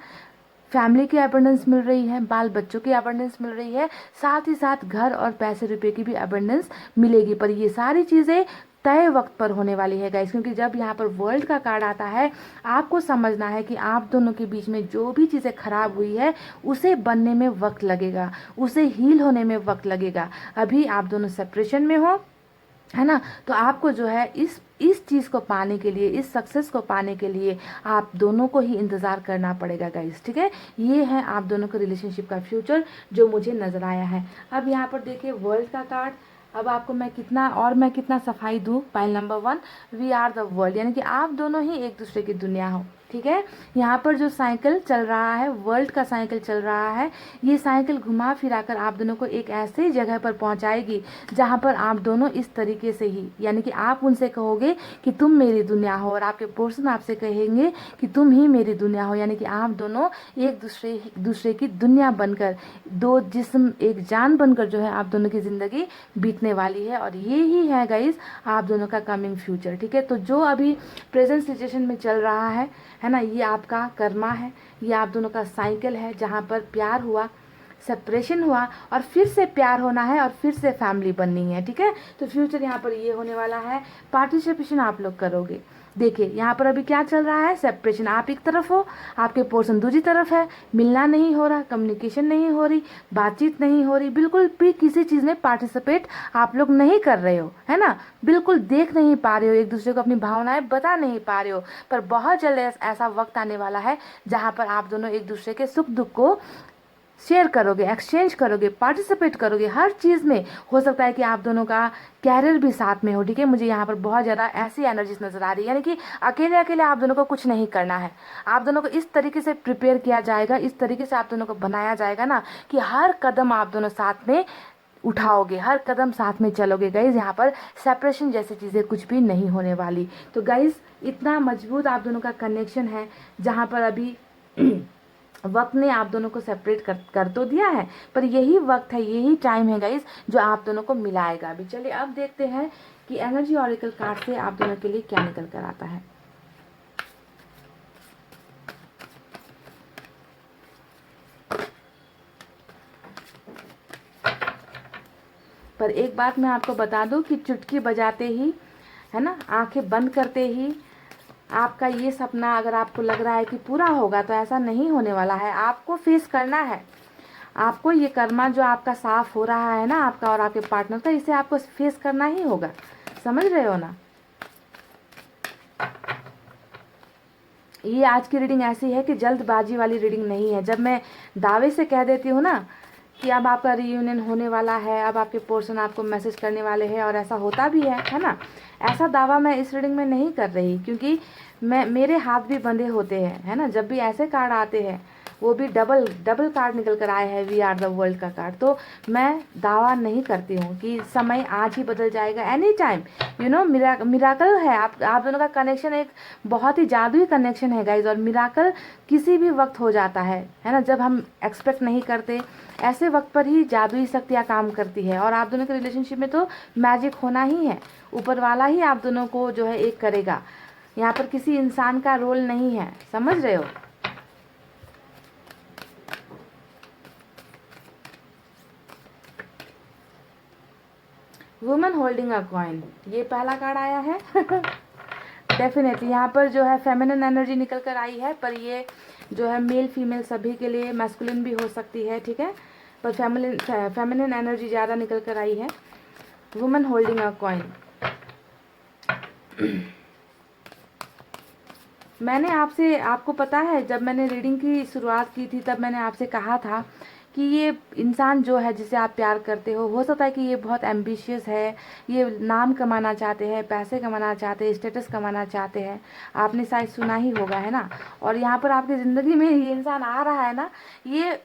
फैमिली की अबंडेंस मिल रही है, बाल बच्चों की अबंडेंस मिल रही है, साथ ही साथ घर और पैसे रुपए की भी अबंडेंस मिलेगी। पर ये सारी चीज़ें तय वक्त पर होने वाली है गाइस, क्योंकि जब यहाँ पर वर्ल्ड का कार्ड आता है आपको समझना है कि आप दोनों के बीच में जो भी चीज़ें खराब हुई है उसे बनने में वक्त लगेगा, उसे हील होने में वक्त लगेगा। अभी आप दोनों सेपरेशन में हो, है ना, तो आपको जो है इस चीज़ को पाने के लिए, इस सक्सेस को पाने के लिए आप दोनों को ही इंतज़ार करना पड़ेगा गाइस, ठीक है। ये है आप दोनों के रिलेशनशिप का फ्यूचर जो मुझे नज़र आया है। अब यहाँ पर देखिए वर्ल्ड का कार्ड, अब आपको मैं कितना सफाई दूँ। Pile number 1, we are the world, यानी कि आप दोनों ही एक दूसरे की दुनिया हो, ठीक है। यहाँ पर जो साइकिल चल रहा है, वर्ल्ड का साइकिल चल रहा है, ये साइकिल घुमा फिरा कर आप दोनों को एक ऐसी जगह पर पहुँचाएगी जहाँ पर आप दोनों इस तरीके से ही, यानी कि आप उनसे कहोगे कि तुम मेरी दुनिया हो और आपके पर्सन आपसे कहेंगे कि तुम ही मेरी दुनिया हो, यानी कि आप दोनों एक दूसरे की दुनिया बनकर, दो जिस्म एक जान बनकर जो है आप दोनों की ज़िंदगी बीतने वाली है। और ये ही है गाइस आप दोनों का कमिंग फ्यूचर, ठीक है। तो जो अभी प्रेजेंट सिचुएशन में चल रहा है ना, ये आपका कर्मा है, ये आप दोनों का साइकिल है जहाँ पर प्यार हुआ, सेपरेशन हुआ और फिर से प्यार होना है और फिर से फैमिली बननी है, ठीक है। तो फ्यूचर यहाँ पर ये होने वाला है, पार्टिसिपेशन आप लोग करोगे। देखिए यहाँ पर अभी क्या चल रहा है, सेपरेशन, आप एक तरफ हो, आपके पोर्शन दूसरी तरफ है, मिलना नहीं हो रहा, कम्युनिकेशन नहीं हो रही, बातचीत नहीं हो रही, बिल्कुल भी किसी चीज़ में पार्टिसिपेट आप लोग नहीं कर रहे हो, है ना, बिल्कुल देख नहीं पा रहे हो, एक दूसरे को अपनी भावनाएं बता नहीं पा रहे हो। पर बहुत जल्द ऐसा वक्त आने वाला है जहाँ पर आप दोनों एक दूसरे के सुख दुख को शेयर करोगे, एक्सचेंज करोगे, पार्टिसिपेट करोगे हर चीज़ में। हो सकता है कि आप दोनों का कैरियर भी साथ में हो, ठीक है। मुझे यहाँ पर बहुत ज़्यादा ऐसी एनर्जीज नज़र आ रही है, यानी कि अकेले अकेले आप दोनों को कुछ नहीं करना है, आप दोनों को इस तरीके से प्रिपेयर किया जाएगा, इस तरीके से आप दोनों को बनाया जाएगा ना कि हर कदम आप दोनों साथ में उठाओगे, हर कदम साथ में चलोगे गाइज। यहाँ पर सेपरेशन जैसी चीज़ें कुछ भी नहीं होने वाली। तो गाइज इतना मजबूत आप दोनों का कनेक्शन है जहाँ पर अभी वक्त ने आप दोनों को सेपरेट कर तो दिया है, पर यही वक्त है, यही टाइम है गाइस जो आप दोनों को मिलाएगा। अभी चलिए अब देखते हैं कि एनर्जी ऑरेकल कार्ड से आप दोनों के लिए क्या निकल कर आता है। पर एक बात मैं आपको बता दूं कि चुटकी बजाते ही, है ना, आंखें बंद करते ही आपका ये सपना अगर आपको लग रहा है कि पूरा होगा, तो ऐसा नहीं होने वाला है। आपको फेस करना है, आपको ये कर्मा जो आपका साफ हो रहा है ना, आपका और आपके पार्टनर का, इसे आपको फेस करना ही होगा। समझ रहे हो ना। ये आज की रीडिंग ऐसी है कि जल्दबाजी वाली रीडिंग नहीं है। जब मैं दावे से कह देती हूँ ना कि अब आपका रियूनियन होने वाला है, अब आपके पर्सन आपको मैसेज करने वाले हैं, और ऐसा होता भी है ना, ऐसा दावा मैं इस रीडिंग में नहीं कर रही, क्योंकि मेरे हाथ भी बंधे होते हैं, है ना। जब भी ऐसे कार्ड आते हैं, वो भी डबल कार्ड निकल कर आए हैं, वी आर द वर्ल्ड का कार्ड, तो मैं दावा नहीं करती हूँ कि समय आज ही बदल जाएगा, any time, you know. Miracle है आप दोनों का कनेक्शन, एक बहुत ही जादुई कनेक्शन है गाइज, और मिराकल किसी भी वक्त हो जाता है ना, जब हम एक्सपेक्ट नहीं करते, ऐसे वक्त पर ही जादुई शक्तियाँ काम करती है। और आप दोनों के रिलेशनशिप में तो मैजिक होना ही है, ऊपर वाला ही आप दोनों को जो है एक करेगा, यहाँ पर किसी इंसान का रोल नहीं है, समझ रहे हो। वुमन होल्डिंग अ कॉइन, ये पहला कार्ड आया है। डेफिनेटली यहाँ पर जो है फेमिनिन एनर्जी निकल कर आई है, पर ये जो है मेल फीमेल सभी के लिए, मैस्कुलिन भी हो सकती है, ठीक है, पर फेमिनिन एनर्जी ज़्यादा निकल कर आई है। वुमन होल्डिंग अ कॉइन, मैंने आपको पता है, जब मैंने रीडिंग की शुरुआत की थी तब मैंने आपसे कहा था कि ये इंसान जो है जिसे आप प्यार करते हो सकता है कि ये बहुत एम्बिशियस है, ये नाम कमाना चाहते हैं, पैसे कमाना चाहते हैं, स्टेटस कमाना चाहते हैं, आपने शायद सुना ही होगा, है ना। और यहाँ पर आपकी ज़िंदगी में ये इंसान आ रहा है ना, ये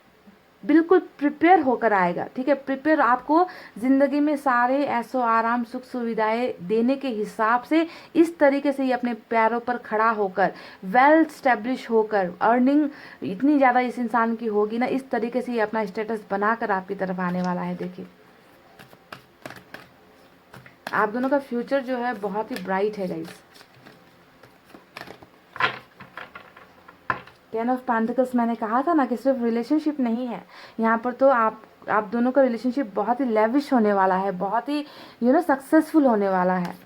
बिल्कुल प्रिपेयर होकर आएगा, ठीक है। प्रिपेयर आपको ज़िंदगी में सारे ऐशो आराम सुख सुविधाएं देने के हिसाब से, इस तरीके से ये अपने पैरों पर खड़ा होकर, वेल स्टैब्लिश होकर, अर्निंग इतनी ज़्यादा इस इंसान की होगी ना, इस तरीके से ये अपना स्टेटस बनाकर आपकी तरफ आने वाला है। देखिए आप दोनों का फ्यूचर जो है बहुत ही ब्राइट है गाइस। 10 ऑफ पेंटिकल्स मैंने कहा था ना कि सिर्फ रिलेशनशिप नहीं है यहाँ पर, तो आप दोनों का रिलेशनशिप बहुत ही लेविश होने वाला है, बहुत ही सक्सेसफुल होने वाला है।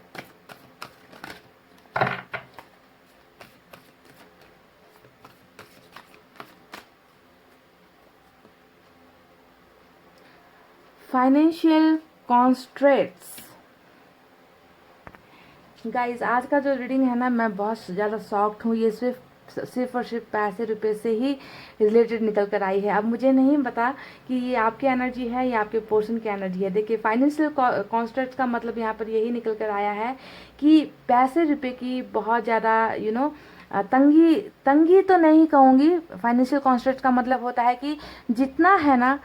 Financial constraints. गाइज आज का जो रीडिंग है ना, मैं बहुत ज़्यादा शॉक्ड हूँ। ये सिर्फ और सिर्फ पैसे रुपए से ही रिलेटेड निकल कर आई है। अब मुझे नहीं पता कि ये आपकी एनर्जी है या आपके पोर्शन की एनर्जी है। देखिए, फाइनेंशियल कॉन्स्ट्रेंट्स का मतलब यहाँ पर यही निकल कर आया है कि पैसे रुपए की बहुत ज़्यादा तंगी तो नहीं कहूँगी। फाइनेंशियल कॉन्स्ट्रेंट्स का मतलब होता है कि जितना है ना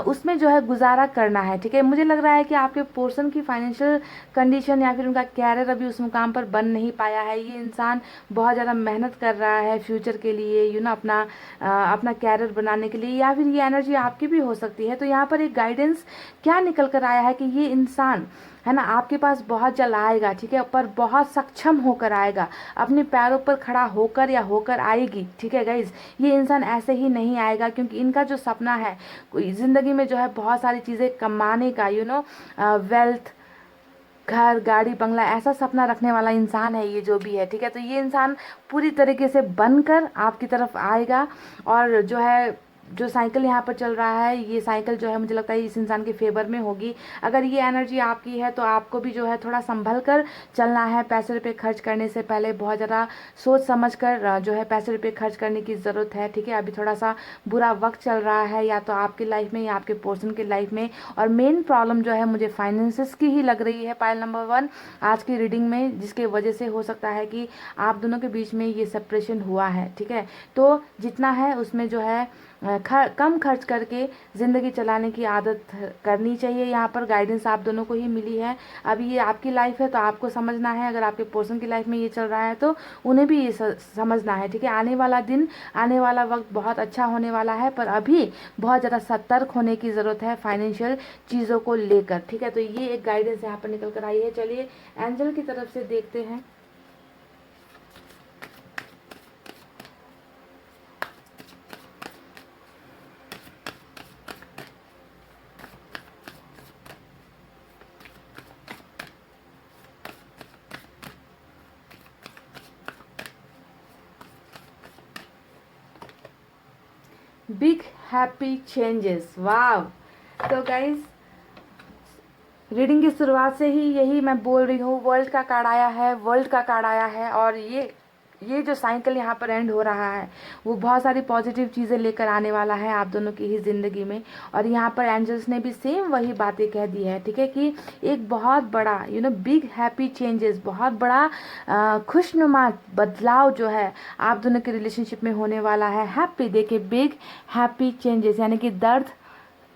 उसमें जो है गुजारा करना है। ठीक है, मुझे लग रहा है कि आपके पोर्शन की फाइनेंशियल कंडीशन या फिर उनका कैरियर अभी उस मुकाम पर बन नहीं पाया है। ये इंसान बहुत ज़्यादा मेहनत कर रहा है फ्यूचर के लिए, अपना कैरियर बनाने के लिए, या फिर ये एनर्जी आपकी भी हो सकती है। तो यहाँ पर एक गाइडेंस क्या निकल कर आया है कि ये इंसान है ना आपके पास बहुत जल्द आएगा। ठीक है, पर बहुत सक्षम होकर आएगा, अपने पैरों पर खड़ा होकर या होकर आएगी। ठीक है गाइज, ये इंसान ऐसे ही नहीं आएगा, क्योंकि इनका जो सपना है जिंदगी में जो है बहुत सारी चीज़ें कमाने का, वेल्थ, घर, गाड़ी, बंगला, ऐसा सपना रखने वाला इंसान है ये जो भी है। ठीक है, तो ये इंसान पूरी तरीके से बनकर आपकी तरफ आएगा। और जो साइकिल यहाँ पर चल रहा है, ये साइकिल जो है मुझे लगता है इस इंसान के फेवर में होगी। अगर ये एनर्जी आपकी है तो आपको भी जो है थोड़ा संभल कर चलना है। पैसे रुपए खर्च करने से पहले बहुत ज़्यादा सोच समझ कर जो है पैसे रुपए खर्च करने की ज़रूरत है। ठीक है, अभी थोड़ा सा बुरा वक्त चल रहा है, या तो आपकी लाइफ में या आपके पर्सन की लाइफ में। और मेन प्रॉब्लम जो है मुझे फाइनेंसिस की ही लग रही है, पाइल नंबर 1 आज की रीडिंग में, जिसके वजह से हो सकता है कि आप दोनों के बीच में ये सेपरेशन हुआ है। ठीक है, तो जितना है उसमें जो है कम खर्च करके ज़िंदगी चलाने की आदत करनी चाहिए। यहाँ पर गाइडेंस आप दोनों को ही मिली है। अभी ये आपकी लाइफ है तो आपको समझना है, अगर आपके पर्सन की लाइफ में ये चल रहा है तो उन्हें भी ये समझना है। ठीक है, आने वाला दिन, आने वाला वक्त बहुत अच्छा होने वाला है, पर अभी बहुत ज़्यादा सतर्क होने की ज़रूरत है फाइनेंशियल चीज़ों को लेकर। ठीक है, तो ये एक गाइडेंस यहाँ पर निकल कर आई है। चलिए एंजल की तरफ से देखते हैं। बिग हैप्पी चेंजेस, वाव। तो गाइज रीडिंग की शुरुआत से ही यही मैं बोल रही हूँ, वर्ल्ड का कार्ड आया है, वर्ल्ड का कार्ड आया है। और ये जो साइकिल यहाँ पर एंड हो रहा है वो बहुत सारी पॉजिटिव चीज़ें लेकर आने वाला है आप दोनों की ही ज़िंदगी में। और यहाँ पर एंजल्स ने भी सेम वही बातें कह दी है। ठीक है, कि एक बहुत बड़ा बिग हैप्पी चेंजेस, बहुत बड़ा खुशनुमा बदलाव जो है आप दोनों के रिलेशनशिप में होने वाला है। हैप्पी, देखिए, बिग हैप्पी चेंजेस यानी कि दर्द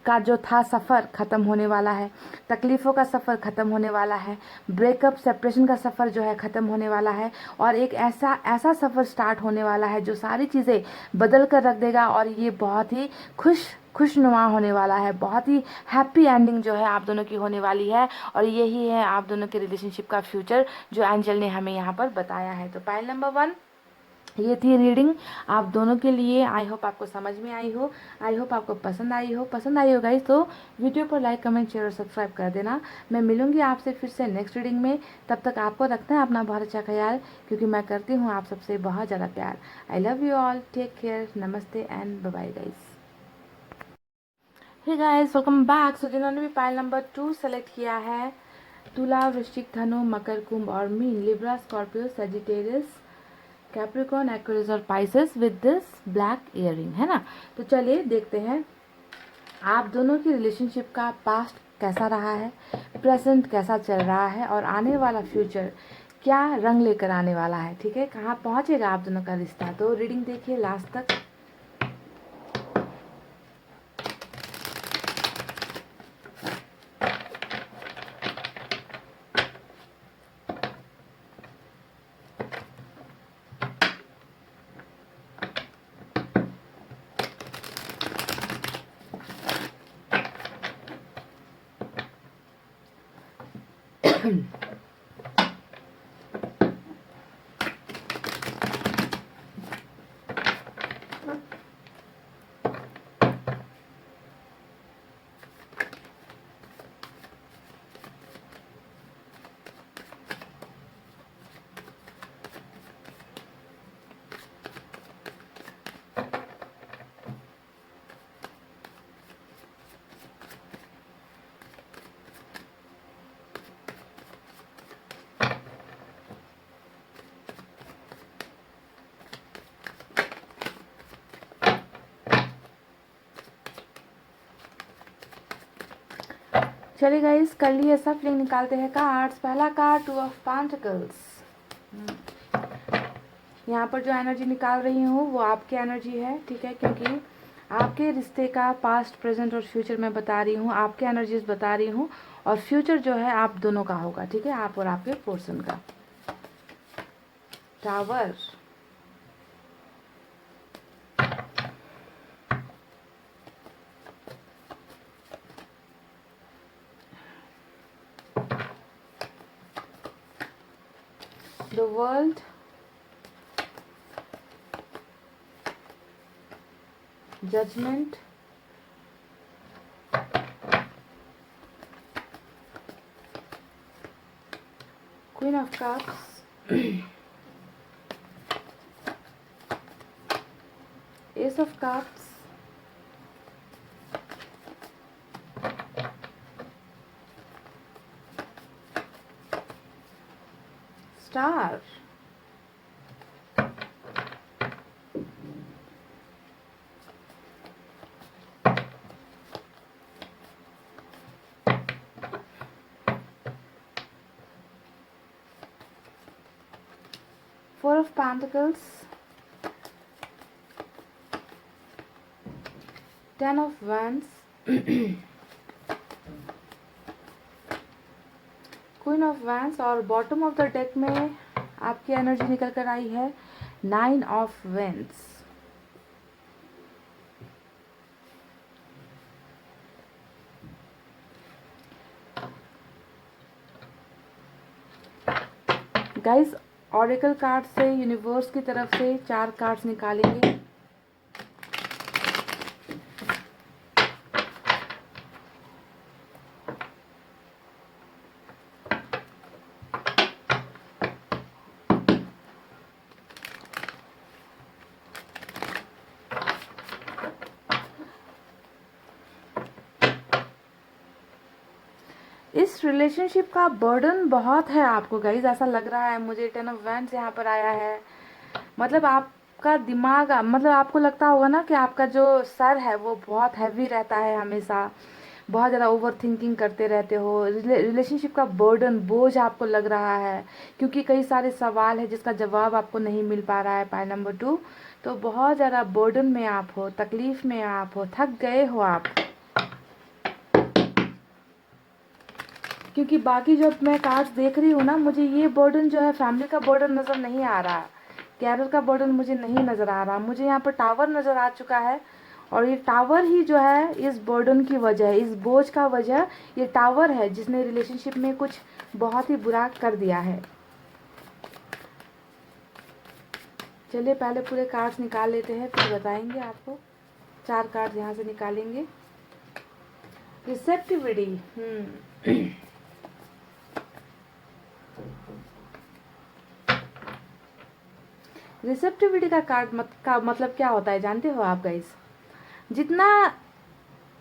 का जो था सफ़र ख़त्म होने वाला है, तकलीफ़ों का सफ़र ख़त्म होने वाला है, ब्रेकअप सेपरेशन का सफ़र जो है ख़त्म होने वाला है। और एक ऐसा सफ़र स्टार्ट होने वाला है जो सारी चीज़ें बदल कर रख देगा। और ये बहुत ही खुशनुमा होने वाला है, बहुत ही हैप्पी एंडिंग जो है आप दोनों की होने वाली है। और यही है आप दोनों के रिलेशनशिप का फ्यूचर जो एंजल ने हमें यहाँ पर बताया है। तो पाइल नंबर 1 ये थी रीडिंग आप दोनों के लिए। आई होप आपको समझ में आई हो, आई होप आपको पसंद आई हो गाइस। तो वीडियो पर लाइक, कमेंट, शेयर और सब्सक्राइब कर देना। मैं मिलूंगी आपसे फिर से नेक्स्ट रीडिंग में। तब तक आपको रखना है अपना बहुत अच्छा ख्याल, क्योंकि मैं करती हूँ आप सबसे बहुत ज़्यादा प्यार। I love you all, take care, नमस्ते and bye bye guys. Hey guys, welcome back. So जिन्होंने भी पाइल नंबर 2 सेलेक्ट किया है, तुला, वृश्चिक, धनु, मकर, कुंभ और मीन, Libra, Scorpio, Sagittarius, Capricorn, Aquarius और Pisces with this black earring, है ना। तो चलिए देखते हैं आप दोनों की रिलेशनशिप का पास्ट कैसा रहा है, प्रेजेंट कैसा चल रहा है, और आने वाला फ्यूचर क्या रंग लेकर आने वाला है। ठीक है, कहाँ पहुँचेगा आप दोनों का रिश्ता। तो रीडिंग देखिए लास्ट तक। चलिए गाइस, कर लिए सब, लिंक निकालते हैं कार्ड्स। पहला कार्ड 2 ऑफ पेंटिकल्स। यहाँ पर जो एनर्जी निकाल रही हूँ वो आपकी एनर्जी है, ठीक है, क्योंकि आपके रिश्ते का पास्ट, प्रेजेंट और फ्यूचर मैं बता रही हूँ, आपके एनर्जीज बता रही हूँ, और फ्यूचर जो है आप दोनों का होगा, ठीक है, आप और आपके पर्सन का। Tower, the world, judgement, queen of cups, ace of cups, star, four of pentacles, 10 of wands, queen of wands, और बॉटम ऑफ द डेक में आपकी एनर्जी निकल कर आई है 9 of wands। Guys, oracle card से, यूनिवर्स की तरफ से 4 कार्ड्स निकालेंगे। इस रिलेशनशिप का बर्डन बहुत है आपको गाइज, ऐसा लग रहा है मुझे। 10 ऑफ wands यहाँ पर आया है, मतलब आपका दिमाग, मतलब आपको लगता होगा ना कि आपका जो सर है वो बहुत हैवी रहता है, हमेशा बहुत ज़्यादा ओवर थिंकिंग करते रहते हो। रिलेशनशिप का बर्डन, बोझ आपको लग रहा है, क्योंकि कई सारे सवाल है जिसका जवाब आपको नहीं मिल पा रहा है। पॉइंट नंबर 2, तो बहुत ज़्यादा बर्डन में आप हो, तकलीफ में आप हो, थक गए हो आप, क्योंकि बाकी जब मैं कार्ड्स देख रही हूँ ना, मुझे ये बर्डन जो है फैमिली का बर्डन नज़र नहीं आ रहा, कैरियर का बर्डन मुझे नहीं नज़र आ रहा, मुझे यहाँ पर टावर नज़र आ चुका है। और ये टावर ही जो है इस बर्डन की वजह है, इस बोझ का वजह ये टावर है, जिसने रिलेशनशिप में कुछ बहुत ही बुरा कर दिया है। चलिए पहले पूरे कार्ड्स निकाल लेते हैं, फिर बताएंगे आपको। 4 कार्ड्स यहाँ से निकालेंगे। रिसेप्टिविटी, रिसेप्टिविटी का कार्ड का मतलब क्या होता है जानते हो आप गाइस? जितना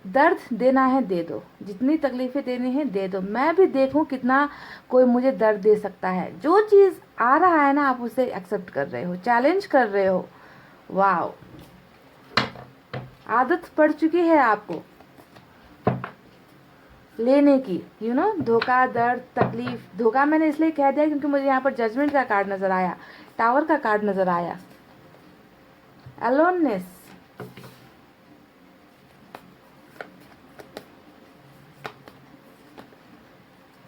दर्द देना है दे दो, जितनी तकलीफें देनी है दे दो, मैं भी देखूं कितना कोई मुझे दर्द दे सकता है। जो चीज़ आ रहा है ना, आप उसे एक्सेप्ट कर रहे हो, चैलेंज कर रहे हो। वाओ, आदत पड़ चुकी है आपको लेने की, यू नो, धोखा, दर्द, तकलीफ। धोखा मैंने इसलिए कह दिया क्योंकि मुझे यहाँ पर जजमेंट का कार्ड नजर आया, टावर का कार्ड नजर आया, aloneness,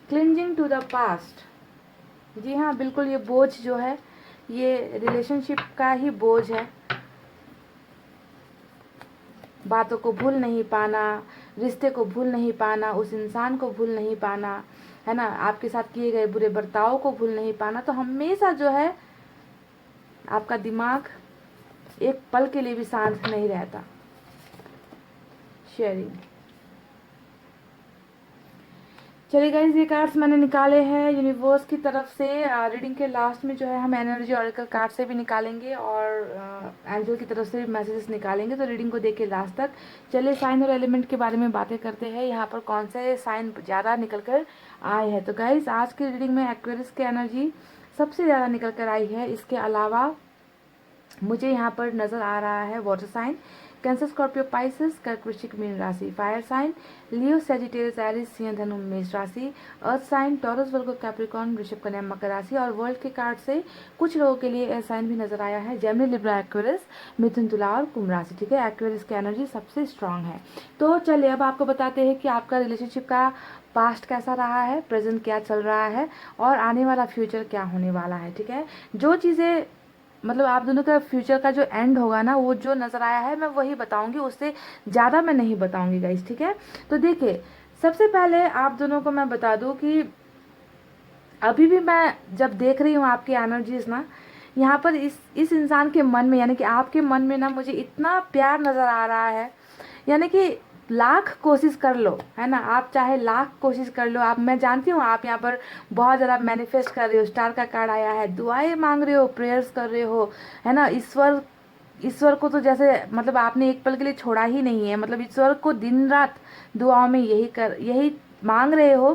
clinging to the past. जी हाँ, बिल्कुल, ये बोझ जो है ये रिलेशनशिप का ही बोझ है। बातों को भूल नहीं पाना, रिश्ते को भूल नहीं पाना, उस इंसान को भूल नहीं पाना, है ना, आपके साथ किए गए बुरे बर्ताव को भूल नहीं पाना। तो हमेशा जो है आपका दिमाग एक पल के लिए भी शांत नहीं रहता। शेयरिंग। चलिए गाइस, ये कार्ड्स मैंने निकाले हैं यूनिवर्स की तरफ से। रीडिंग के लास्ट में जो है हम एनर्जी ऑरेकल कार्ड से भी निकालेंगे और एंजल की तरफ से भी मैसेजेस निकालेंगे, तो रीडिंग को देखिए लास्ट तक। चलिए साइन और एलिमेंट के बारे में बातें करते हैं, यहाँ पर कौन से साइन ज़्यादा निकल कर आए हैं। तो गाइस, आज की रीडिंग में एक्वेरियस की एनर्जी सबसे ज़्यादा निकल कर आई है। इसके अलावा मुझे यहाँ पर नज़र आ रहा है water sign, Cancer, Scorpio, Pisces, कर्क, वृश्चिक, मीन राशि। Fire sign Leo, Sagittarius, Aries, सिंह, धनु, मेष राशि। Earth sign Taurus, Virgo, Capricorn, वृषभ, कन्या, मकर राशि। और वर्ल्ड के कार्ड से कुछ लोगों के लिए एयर साइन भी नजर आया है, जेमिनी, लिब्रा, एक्वेरियस, मिथुन, तुला और कुंभ राशि। ठीक है, एक्वेरियस की एनर्जी सबसे स्ट्रांग है। तो चलिए अब आपको बताते हैं कि आपका रिलेशनशिप का पास्ट कैसा रहा है, प्रेजेंट क्या चल रहा है और आने वाला फ्यूचर क्या होने वाला है। ठीक है, जो चीज़ें मतलब आप दोनों का फ्यूचर का जो एंड होगा ना, वो जो नज़र आया है मैं वही बताऊंगी, उससे ज़्यादा मैं नहीं बताऊंगी गाइस। ठीक है, तो देखिए सबसे पहले आप दोनों को मैं बता दूं कि अभी भी मैं जब देख रही हूँ आपकी एनर्जीज ना, यहाँ पर इस इंसान के मन में यानी कि आपके मन में ना मुझे इतना प्यार नज़र आ रहा है, यानी कि लाख कोशिश कर लो, है ना, आप चाहे लाख कोशिश कर लो। आप, मैं जानती हूँ आप यहाँ पर बहुत ज़्यादा मैनिफेस्ट कर रहे हो, स्टार का कार्ड आया है, दुआएं मांग रहे हो, प्रेयर्स कर रहे हो, है ना। ईश्वर को तो जैसे मतलब आपने एक पल के लिए छोड़ा ही नहीं है, मतलब ईश्वर को दिन रात दुआओं में यही मांग रहे हो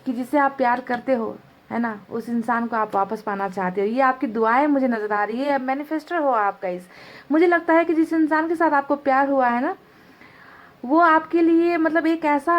कि जिससे आप प्यार करते हो, है ना, उस इंसान को आप वापस पाना चाहते हो। ये आपकी दुआएं मुझे नज़र आ रही है, मैनिफेस्टर हो आप गाइस। मुझे लगता है कि जिस इंसान के साथ आपको प्यार हुआ है ना, वो आपके लिए मतलब एक ऐसा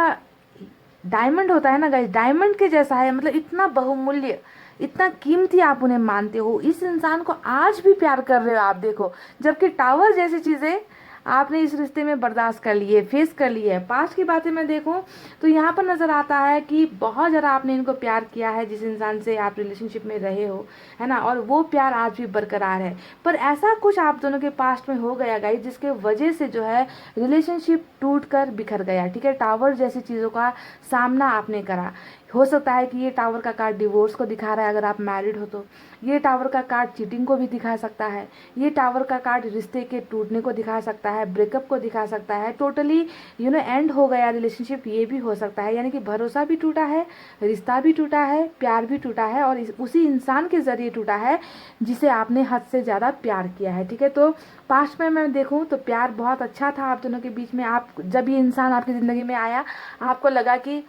डायमंड होता है ना गाइस, डायमंड के जैसा है, मतलब इतना बहुमूल्य, इतना कीमती आप उन्हें मानते हो। इस इंसान को आज भी प्यार कर रहे हो आप, देखो, जबकि टावर जैसी चीज़ें आपने इस रिश्ते में बर्दाश्त कर लिए, फेस कर लिए है। पास्ट की बातें मैं देखूं तो यहाँ पर नज़र आता है कि बहुत ज़्यादा आपने इनको प्यार किया है, जिस इंसान से आप रिलेशनशिप में रहे हो, है ना, और वो प्यार आज भी बरकरार है। पर ऐसा कुछ आप दोनों के पास्ट में हो गया गाइस, जिसके वजह से जो है रिलेशनशिप टूट कर बिखर गया। ठीक है, टावर जैसी चीज़ों का सामना आपने करा। हो सकता है कि ये टावर का कार्ड डिवोर्स को दिखा रहा है अगर आप मैरिड हो तो, ये टावर का कार्ड चीटिंग को भी दिखा सकता है, ये टावर का कार्ड रिश्ते के टूटने को दिखा सकता है, ब्रेकअप को दिखा सकता है, टोटली एंड हो गया रिलेशनशिप, ये भी हो सकता है। यानी कि भरोसा भी टूटा है, रिश्ता भी टूटा है, प्यार भी टूटा है, और उसी इंसान के जरिए टूटा है जिसे आपने हद से ज़्यादा प्यार किया है। ठीक है, तो पास्ट में मैं देखूं तो प्यार बहुत अच्छा था आप दोनों के बीच में। आप जब ये इंसान आपकी ज़िंदगी में आया, आपको लगा कि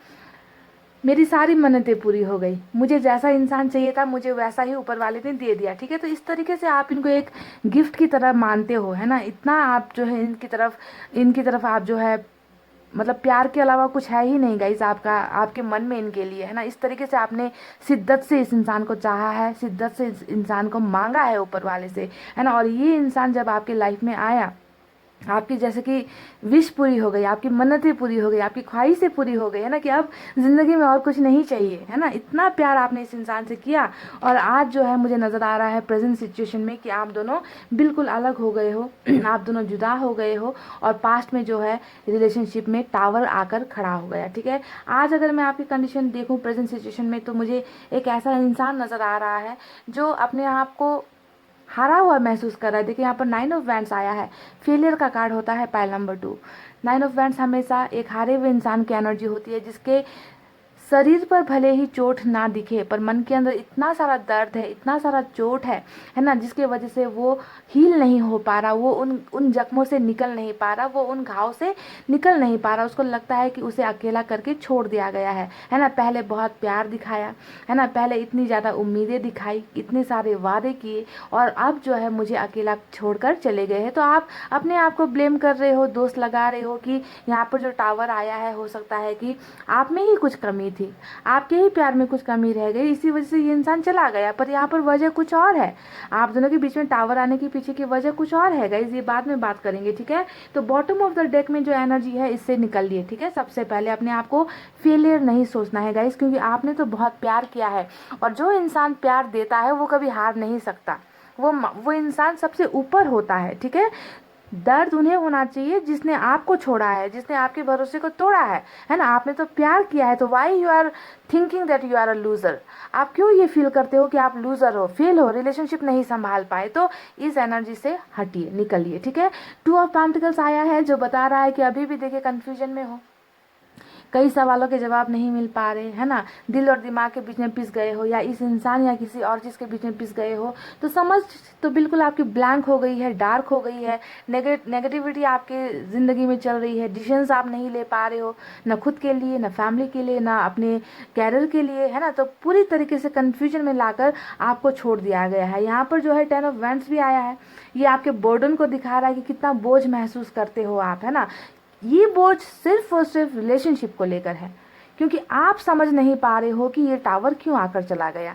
मेरी सारी मन्नतें पूरी हो गई, मुझे जैसा इंसान चाहिए था मुझे वैसा ही ऊपर वाले ने दे दिया। ठीक है, तो इस तरीके से आप इनको एक गिफ्ट की तरह मानते हो, है ना, इतना आप जो है इनकी तरफ आप जो है मतलब प्यार के अलावा कुछ है ही नहीं गाइस आपका, आपके मन में इनके लिए, है ना। इस तरीके से आपने शिद्दत से इस इंसान को चाहा है, शिद्दत से इस इंसान को मांगा है ऊपर वाले से, है ना। और ये इंसान जब आपके लाइफ में आया, आपकी जैसे कि विश पूरी हो गई, आपकी मन्नतें पूरी हो गई, आपकी ख्वाहिशें पूरी हो गई, है ना, कि अब ज़िंदगी में और कुछ नहीं चाहिए, है ना। इतना प्यार आपने इस इंसान से किया, और आज जो है मुझे नज़र आ रहा है प्रेजेंट सिचुएशन में कि आप दोनों बिल्कुल अलग हो गए हो, आप दोनों जुदा हो गए हो, और पास्ट में जो है रिलेशनशिप में टावर आकर खड़ा हो गया। ठीक है, आज अगर मैं आपकी कंडीशन देखूँ प्रेजेंट सिचुएशन में, तो मुझे एक ऐसा इंसान नज़र आ रहा है जो अपने आप को हारा हुआ महसूस कर रहा है। देखिए यहाँ पर 9 ऑफ वैंड्स आया है, फेलियर का कार्ड होता है पाइल नंबर 2। 9 ऑफ वैंड्स हमेशा एक हारे हुए इंसान की एनर्जी होती है, जिसके शरीर पर भले ही चोट ना दिखे, पर मन के अंदर इतना सारा दर्द है, इतना सारा चोट है ना, जिसके वजह से वो हील नहीं हो पा रहा, वो उन जख्मों से निकल नहीं पा रहा, वो उन घाव से निकल नहीं पा रहा। उसको लगता है कि उसे अकेला करके छोड़ दिया गया है ना। पहले बहुत प्यार दिखाया, है ना, पहले इतनी ज़्यादा उम्मीदें दिखाई, इतने सारे वादे किए, और अब जो है मुझे अकेला छोड़कर चले गए हैं। तो आप अपने आप को ब्लेम कर रहे हो, दोष लगा रहे हो कि यहाँ पर जो टावर आया है, हो सकता है कि आप में ही कुछ कमी थी, आपके ही प्यार में कुछ कमी रह गई, इसी वजह से ये इंसान चला गया। पर यहाँ पर वजह कुछ और है, आप दोनों के बीच में टावर आने के पीछे की वजह कुछ और है गाइस, ये बाद में बात करेंगे। ठीक है, तो बॉटम ऑफ द डेक में जो एनर्जी है इससे निकलिए। ठीक है, सबसे पहले अपने आप को फेलियर नहीं सोचना है गाइस, क्योंकि आपने तो बहुत प्यार किया है, और जो इंसान प्यार देता है वो कभी हार नहीं सकता, वो इंसान सबसे ऊपर होता है। ठीक है, दर्द उन्हें होना चाहिए जिसने आपको छोड़ा है, जिसने आपके भरोसे को तोड़ा है ना। आपने तो प्यार किया है, तो why you are thinking that you are a loser? आप क्यों ये फील करते हो कि आप लूजर हो, फेल हो, रिलेशनशिप नहीं संभाल पाए? तो इस एनर्जी से हटिए, निकलिए। ठीक है, 2 ऑफ पेंटिकल्स आया है जो बता रहा है कि अभी भी देखिए कंफ्यूजन में हो, कई सवालों के जवाब नहीं मिल पा रहे, है ना, दिल और दिमाग के बीच में पिस गए हो, या इस इंसान या किसी और चीज़ के बीच में पिस गए हो, तो समझ तो बिल्कुल आपकी ब्लैंक हो गई है, डार्क हो गई है, नेगेटिविटी आपके ज़िंदगी में चल रही है, डिसीजंस आप नहीं ले पा रहे हो, ना खुद के लिए, ना फैमिली के लिए, ना अपने कैरियर के लिए, है ना। तो पूरी तरीके से कन्फ्यूजन में लाकर आपको छोड़ दिया गया है। यहाँ पर जो है 10 ऑफ वैंड्स भी आया है, ये आपके बर्डन को दिखा रहा है कि कितना बोझ महसूस करते हो आप, है ना। ये बोझ सिर्फ और सिर्फ रिलेशनशिप को लेकर है, क्योंकि आप समझ नहीं पा रहे हो कि ये टावर क्यों आकर चला गया,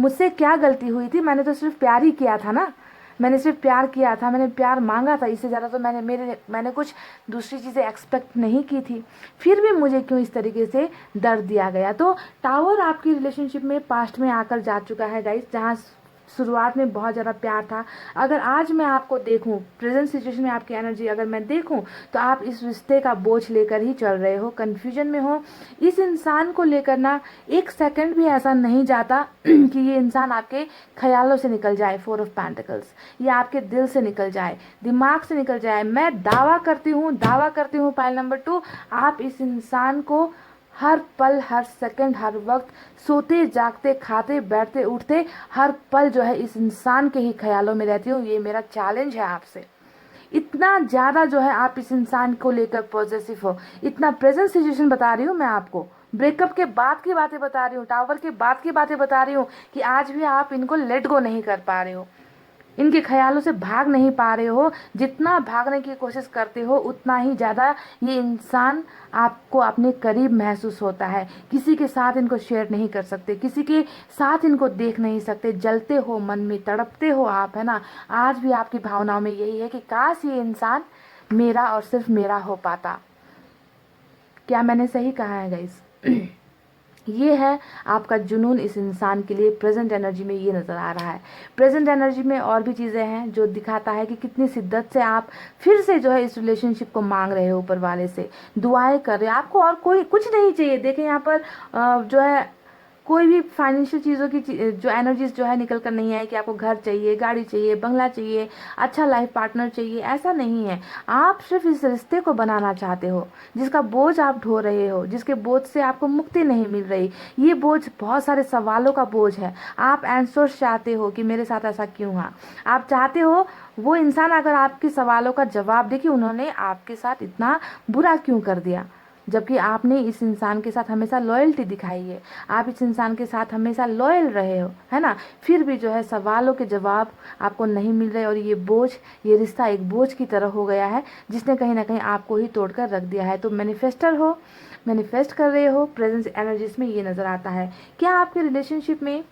मुझसे क्या गलती हुई थी, मैंने तो सिर्फ प्यार ही किया था ना, मैंने सिर्फ प्यार किया था, मैंने प्यार मांगा था, इससे ज़्यादा तो मैंने कुछ दूसरी चीज़ें एक्सपेक्ट नहीं की थी, फिर भी मुझे क्यों इस तरीके से दर्द दिया गया। तो टावर आपकी रिलेशनशिप में पास्ट में आकर जा चुका है गाइस, जहाँ शुरुआत में बहुत ज़्यादा प्यार था। अगर आज मैं आपको देखूं, प्रेजेंट सिचुएशन में आपकी एनर्जी अगर मैं देखूं, तो आप इस रिश्ते का बोझ लेकर ही चल रहे हो, कन्फ्यूजन में हो। इस इंसान को लेकर ना एक सेकंड भी ऐसा नहीं जाता कि ये इंसान आपके ख्यालों से निकल जाए, 4 ऑफ पेंटिकल्स, या आपके दिल से निकल जाए, दिमाग से निकल जाए। मैं दावा करती हूँ पाइल नंबर 2, आप इस इंसान को हर पल, हर सेकंड, हर वक्त, सोते जागते, खाते बैठते उठते, हर पल जो है इस इंसान के ही ख्यालों में रहती हूँ। ये मेरा चैलेंज है आपसे। इतना ज़्यादा जो है आप इस इंसान को लेकर पॉजिटिव हो, इतना प्रेजेंट सिचुएशन बता रही हूँ मैं आपको, ब्रेकअप के बाद की बातें बता रही हूँ, टावर के बाद की बातें बता रही हूँ, कि आज भी आप इनको लेट गो नहीं कर पा रहे हो, इनके ख्यालों से भाग नहीं पा रहे हो। जितना भागने की कोशिश करते हो, उतना ही ज़्यादा ये इंसान आपको अपने करीब महसूस होता है। किसी के साथ इनको शेयर नहीं कर सकते, किसी के साथ इनको देख नहीं सकते, जलते हो, मन में तड़पते हो आप, है ना। आज भी आपकी भावनाओं में यही है कि काश ये इंसान मेरा और सिर्फ मेरा हो पाता। क्या मैंने सही कहा है गाइस? ये है आपका जुनून इस इंसान के लिए। प्रेजेंट एनर्जी में ये नज़र आ रहा है। प्रेजेंट एनर्जी में और भी चीज़ें हैं जो दिखाता है कि कितनी शिद्दत से आप फिर से जो है इस रिलेशनशिप को मांग रहे हो, ऊपर वाले से दुआएं कर रहे हो। आपको और कोई कुछ नहीं चाहिए। देखें यहाँ पर जो है कोई भी फाइनेंशियल चीज़ों की जो एनर्जीज जो है निकल कर नहीं आए कि आपको घर चाहिए, गाड़ी चाहिए, बंगला चाहिए, अच्छा लाइफ पार्टनर चाहिए, ऐसा नहीं है। आप सिर्फ इस रिश्ते को बनाना चाहते हो, जिसका बोझ आप ढो रहे हो, जिसके बोझ से आपको मुक्ति नहीं मिल रही। ये बोझ बहुत सारे सवालों का बोझ है। आप आंसर्स चाहते हो कि मेरे साथ ऐसा क्यों हुआ। आप चाहते हो वो इंसान अगर आपके सवालों का जवाब दे कि उन्होंने आपके साथ इतना बुरा क्यों कर दिया, जबकि आपने इस इंसान के साथ हमेशा लॉयल्टी दिखाई है, आप इस इंसान के साथ हमेशा लॉयल रहे हो, है ना। फिर भी जो है सवालों के जवाब आपको नहीं मिल रहे, और ये बोझ, ये रिश्ता एक बोझ की तरह हो गया है, जिसने कहीं ना कहीं आपको ही तोड़कर रख दिया है। तो मैनिफेस्टर हो, मैनिफेस्ट कर रहे हो, प्रेजेंस एनर्जीज में ये नज़र आता है। क्या आपके रिलेशनशिप में